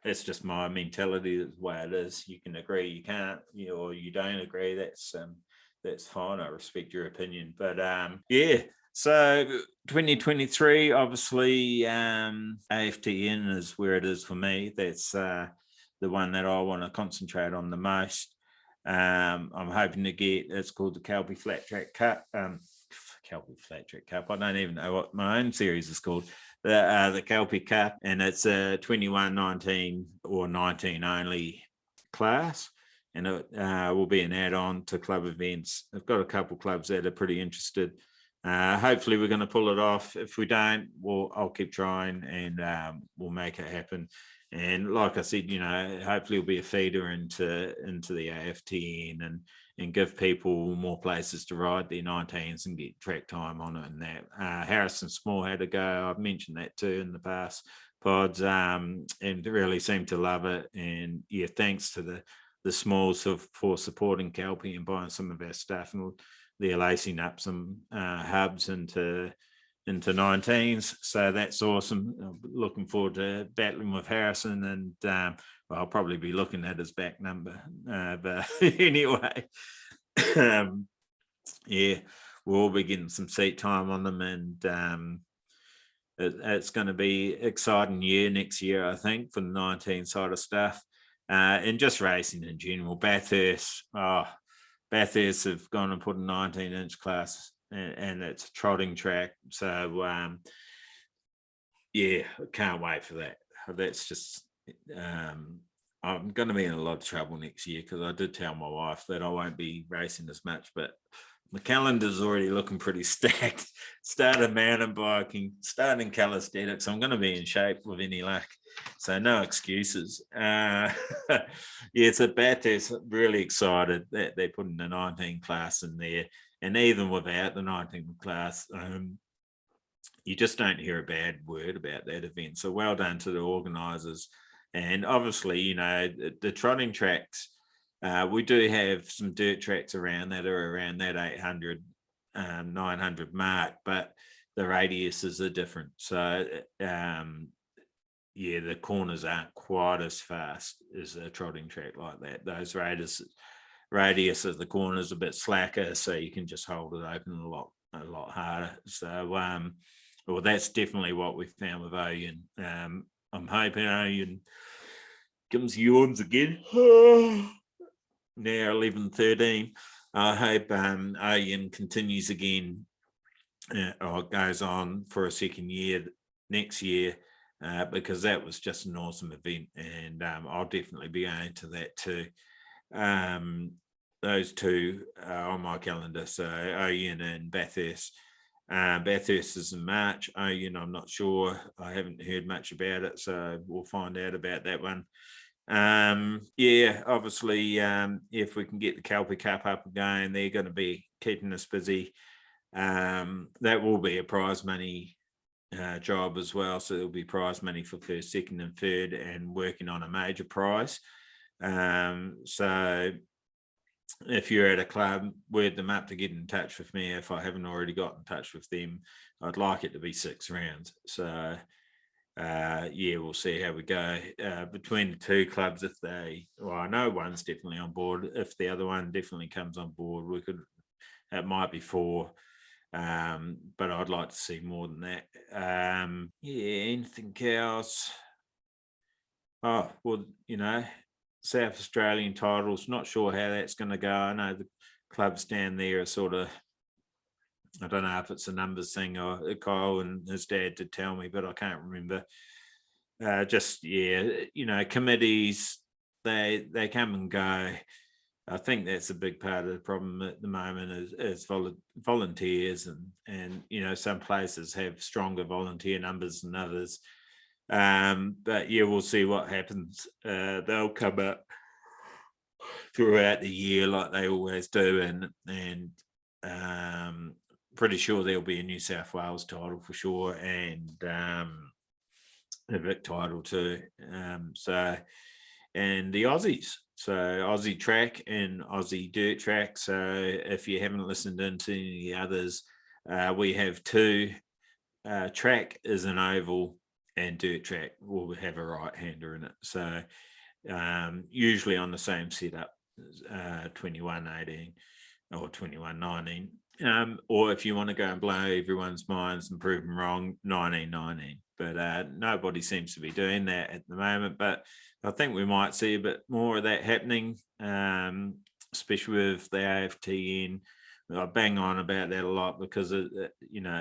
Speaker 3: that's just my mentality. That's the way it is. You can agree, you can't, you know, or you don't agree. That's fine. I respect your opinion. But yeah. So 2023, obviously, AFTN is where it is for me. That's the one that I want to concentrate on the most. I'm hoping to get, it's called the Kelpie Flat Track Cup. Kelpie Flat Track Cup. I don't even know what my own series is called. The Kelpie Cup, and it's a 21, 19 or 19 only class. And it will be an add-on to club events. I've got a couple of clubs that are pretty interested. Hopefully we're going to pull it off. If we don't, I'll keep trying, and we'll make it happen. And like I said, you know, hopefully it'll be a feeder into the AFTN and give people more places to ride their 19s and get track time on it. And that Harrison Small had a go. I've mentioned that too in the past pods, and really seemed to love it. And yeah, thanks to the Smalls for supporting Kelpie and buying some of our stuff, and they're lacing up some hubs into 19s, so that's awesome. I'm looking forward to battling with Harrison, and well, I'll probably be looking at his back number, but anyway, yeah, we'll all be getting some seat time on them, and it's going to be exciting year next year, I think, for the 19 side of stuff, and just racing in general. Bathurst have gone and put a 19-inch class, and it's a trotting track. So, yeah, I can't wait for that. That's just, I'm going to be in a lot of trouble next year, because I did tell my wife that I won't be racing as much, but the calendar's already looking pretty stacked. Started mountain biking, starting calisthenics. I'm going to be in shape with any luck. So no excuses. Yeah, it's a Bathurst. Really excited that they're putting the 19 class in there. And even without the 19 class, you just don't hear a bad word about that event. So well done to the organisers. And obviously, you know, the trotting tracks, we do have some dirt tracks around that are around that 800, 900 mark, but the radiuses are different. So, yeah, the corners aren't quite as fast as a trotting track like that. Those radius of the corners a bit slacker, so you can just hold it open a lot harder. So, well, that's definitely what we found with Oyen. I'm hoping Oyen comes yawns again. Now 11:13. I hope Oyen continues again, or goes on for a second year next year, because that was just an awesome event, and I'll definitely be going to that too. Those two are on my calendar, so Oyen and Bathurst. Bathurst is in March. Oyen, I'm not sure. I haven't heard much about it, so we'll find out about that one. Yeah, obviously, if we can get the Kelpie Cup up again, they're going to be keeping us busy. That will be a prize money job as well, so there'll be prize money for first, second and third, and working on a major prize. So if you're at a club, word them up to get in touch with me. If I haven't already got in touch with them, I'd like it to be 6 rounds. So yeah, we'll see how we go between the two clubs. If I know one's definitely on board. If the other one definitely comes on board, it might be 4. But I'd like to see more than that. Anything else? Oh, well, South Australian titles, not sure how that's going to go. I know the clubs down there are sort of, I don't know if it's a numbers thing, or Kyle and his dad did tell me, but I can't remember. Committees, they come and go. I think that's a big part of the problem at the moment is volunteers, and some places have stronger volunteer numbers than others. But yeah, we'll see what happens. They'll come up throughout the year like they always do, and pretty sure there'll be a New South Wales title for sure, and a Vic title too. And the Aussies. So Aussie track and Aussie dirt track. So if you haven't listened into any others, we have two. Track is an oval, and dirt track will have a right-hander in it. So usually on the same setup, 21-18 or 21-19. Or if you want to go and blow everyone's minds and prove them wrong, 19-19. But nobody seems to be doing that at the moment. But I think we might see a bit more of that happening, especially with the AFTN. I bang on about that a lot because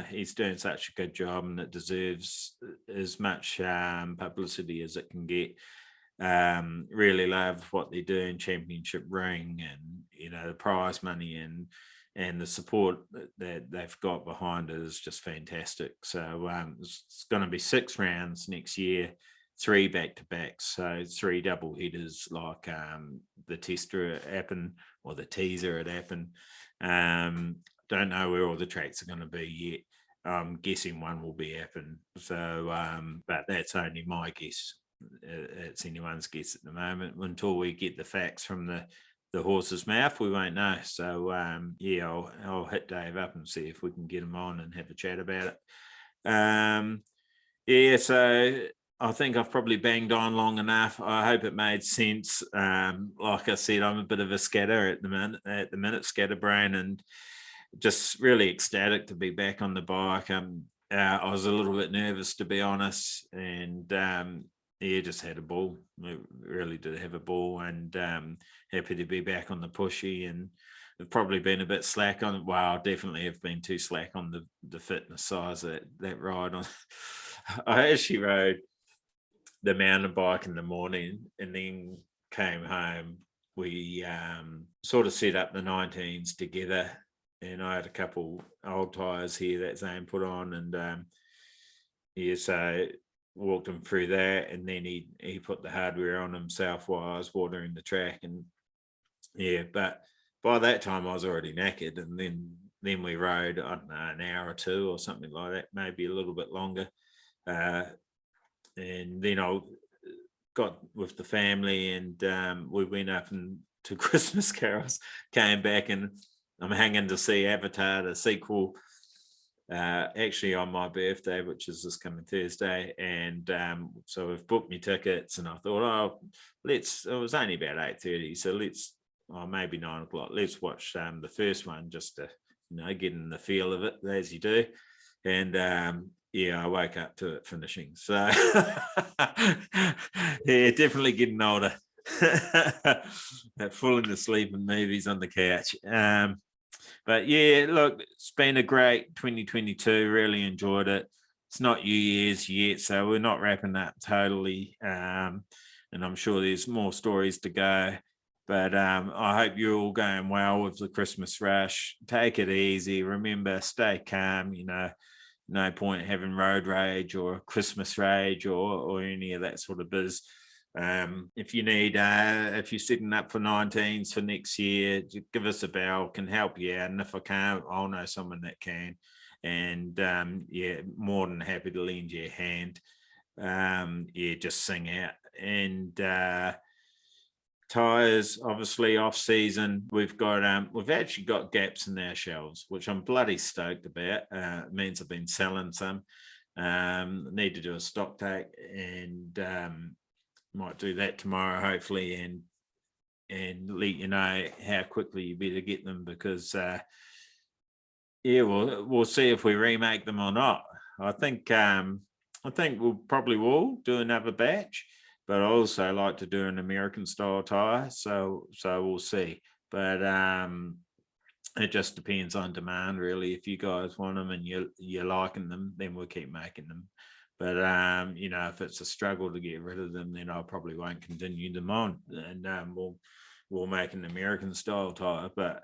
Speaker 3: he's doing such a good job, and it deserves as much publicity as it can get. Really love what they're doing, championship ring, and the prize money and the support that they've got behind it is just fantastic. So it's going to be 6 rounds next year, 3 back-to-backs, so 3 double headers like the tester at Appin or the teaser at Appin. Don't know where all the tracks are going to be yet. I'm guessing one will be Appin. So, but that's only my guess. It's anyone's guess at the moment. Until we get the facts from the horse's mouth, we won't know. So, I'll hit Dave up and see if we can get him on and have a chat about it. So I think I've probably banged on long enough. I hope it made sense. Like I said, I'm a bit of a scatter at the minute, scatterbrain, and just really ecstatic to be back on the bike. I was a little bit nervous, to be honest, and just had a ball. We really did have a ball, and happy to be back on the pushy. And I've probably been a bit slack on. Well, I definitely have been too slack on the fitness size of that ride. I actually rode the mountain bike in the morning and then came home. We sort of set up the 19s together, and I had a couple old tires here that Zane put on, and so walked him through that, and then he put the hardware on himself while I was watering the track. And but by that time I was already knackered, and then we rode, I don't know, an hour or two or something like that, maybe a little bit longer. And then I got with the family, and we went up and to Christmas carols, came back, and I'm hanging to see Avatar, the sequel, actually on my birthday, which is this coming Thursday. And so we've booked me tickets, and I thought, it was only about 8:30, so maybe 9 o'clock, let's watch the first one just to get in the feel of it, as you do. And I woke up to it finishing. So definitely getting older. Falling asleep in movies on the couch. But look, it's been a great 2022. Really enjoyed it. It's not New Year's yet, so we're not wrapping up totally. And I'm sure there's more stories to go. But I hope you're all going well with the Christmas rush. Take it easy. Remember, stay calm. No point having road rage or Christmas rage or any of that sort of biz. If you need, if you're setting up for 19s for next year, give us a bell, can help you out. And if I can't, I'll know someone that can. And more than happy to lend you a hand. Just sing out. And tires, obviously off season. We've actually got gaps in our shelves, which I'm bloody stoked about. It means I've been selling some. Need to do a stock take, and might do that tomorrow, hopefully, and let you know how quickly you better get them, because Yeah, we'll see if we remake them or not. I think we'll probably will do another batch, but I also like to do an American style tie. So we'll see. But it just depends on demand, really. If you guys want them and you're liking them, then we'll keep making them. But if it's a struggle to get rid of them, then I probably won't continue them on, and we'll make an American style tie. But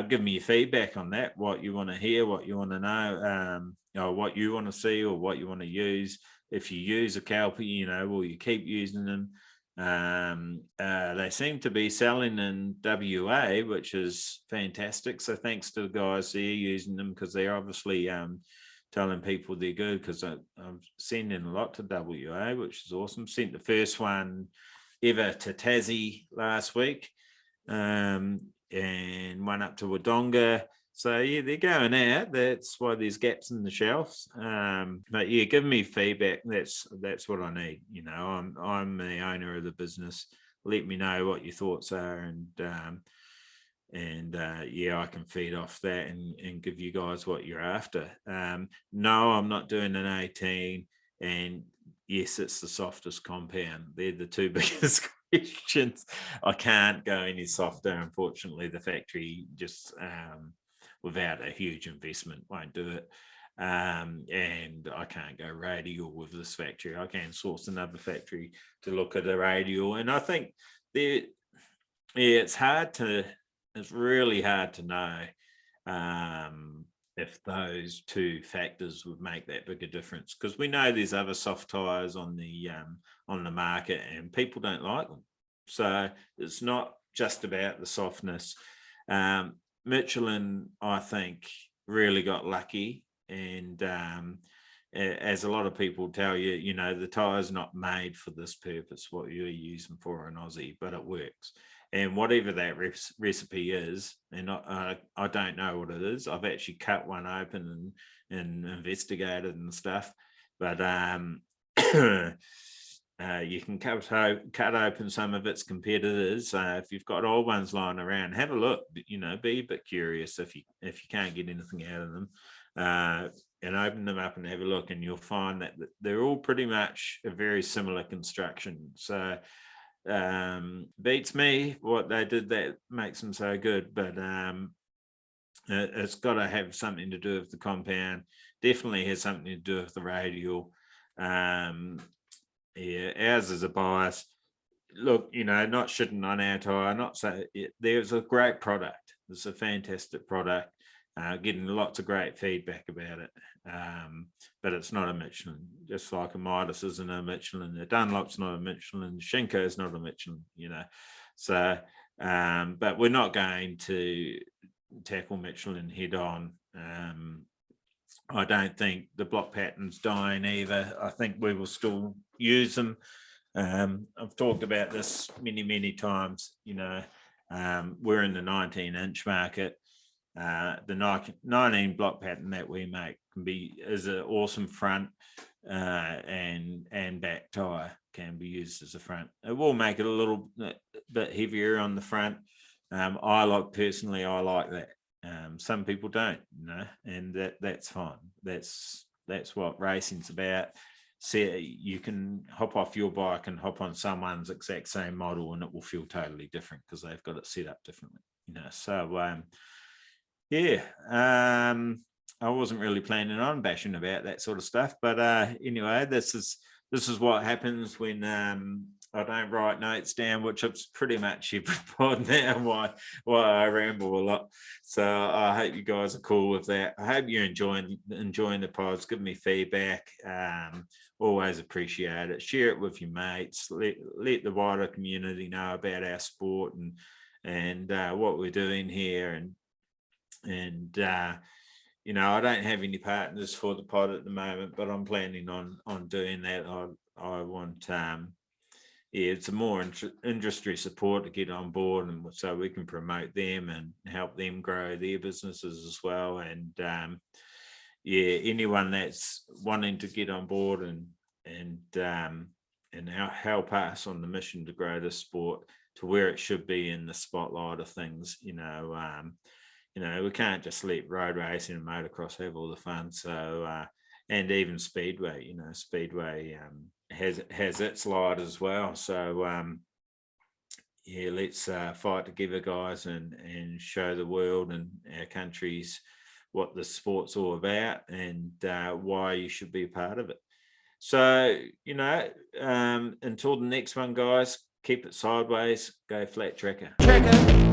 Speaker 3: give me your feedback on that. What you want to hear, what you want to know, or what you want to see, or what you want to use. If you use a Kelpie, will you keep using them? They seem to be selling in WA, which is fantastic. So thanks to the guys there using them, because they're obviously telling people they're good, because I'm sending a lot to WA, which is awesome. Sent the first one ever to Tassie last week, and one up to Wodonga. So yeah, they're going out. That's why there's gaps in the shelves. But yeah, give me feedback. That's what I need. I'm the owner of the business. Let me know what your thoughts are, and I can feed off that and give you guys what you're after. No, I'm not doing an 18, and yes, it's the softest compound. They're the two biggest questions. I can't go any softer. Unfortunately, the factory just without a huge investment won't do it. And I can't go radial with this factory. I can source another factory to look at a radial. And I think it's really hard to know if those two factors would make that big a difference, because we know there's other soft tires on the market and people don't like them. So it's not just about the softness. Michelin, I think, really got lucky, and as a lot of people tell you, the tire's not made for this purpose, what you're using for an Aussie, but it works. And whatever that recipe is, and I don't know what it is. I've actually cut one open and investigated and stuff, but you can cut open some of its competitors. If you've got old ones lying around, have a look. Be a bit curious if you can't get anything out of them, and open them up and have a look, and you'll find that they're all pretty much a very similar construction. So beats me what they did that makes them so good, but it's got to have something to do with the compound. Definitely has something to do with the radial. Ours is a bias. Look, not shitting on our tire, not so. There's a great product. It's a fantastic product. Getting lots of great feedback about it. But it's not a Michelin, just like a Midas isn't a Michelin, the Dunlop's not a Michelin, Shinko is not a Michelin, So, but we're not going to tackle Michelin head on. I don't think the block pattern's dying either. I think we will still use them. I've talked about this many, many times. We're in the 19-inch market. The 19 block pattern that we make is an awesome front and back tire, can be used as a front. It will make it a little bit heavier on the front. I like that. Some people don't, and that's fine. That's what racing's about. So you can hop off your bike and hop on someone's exact same model, and it will feel totally different because they've got it set up differently. So I wasn't really planning on bashing about that sort of stuff, but anyway, this is what happens when I don't write notes down, which is pretty much every pod now. Why I ramble a lot. So I hope you guys are cool with that. I hope you're enjoying the pods. Give me feedback. Always appreciate it. Share it with your mates. Let the wider community know about our sport and what we're doing here. And I don't have any partners for the pod at the moment, but I'm planning on doing that. I want it's a more industry support to get on board, and so we can promote them and help them grow their businesses as well. And anyone that's wanting to get on board and help us on the mission to grow this sport to where it should be in the spotlight of things, we can't just let road racing and motocross have all the fun. So, and even speedway, speedway has its light as well. So, yeah, let's fight together, guys, and show the world and our countries what the sport's all about and why you should be a part of it. So, until the next one, guys, keep it sideways, go flat tracker.
Speaker 1: Tracker.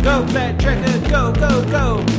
Speaker 1: Go flat tracker, go, go, go.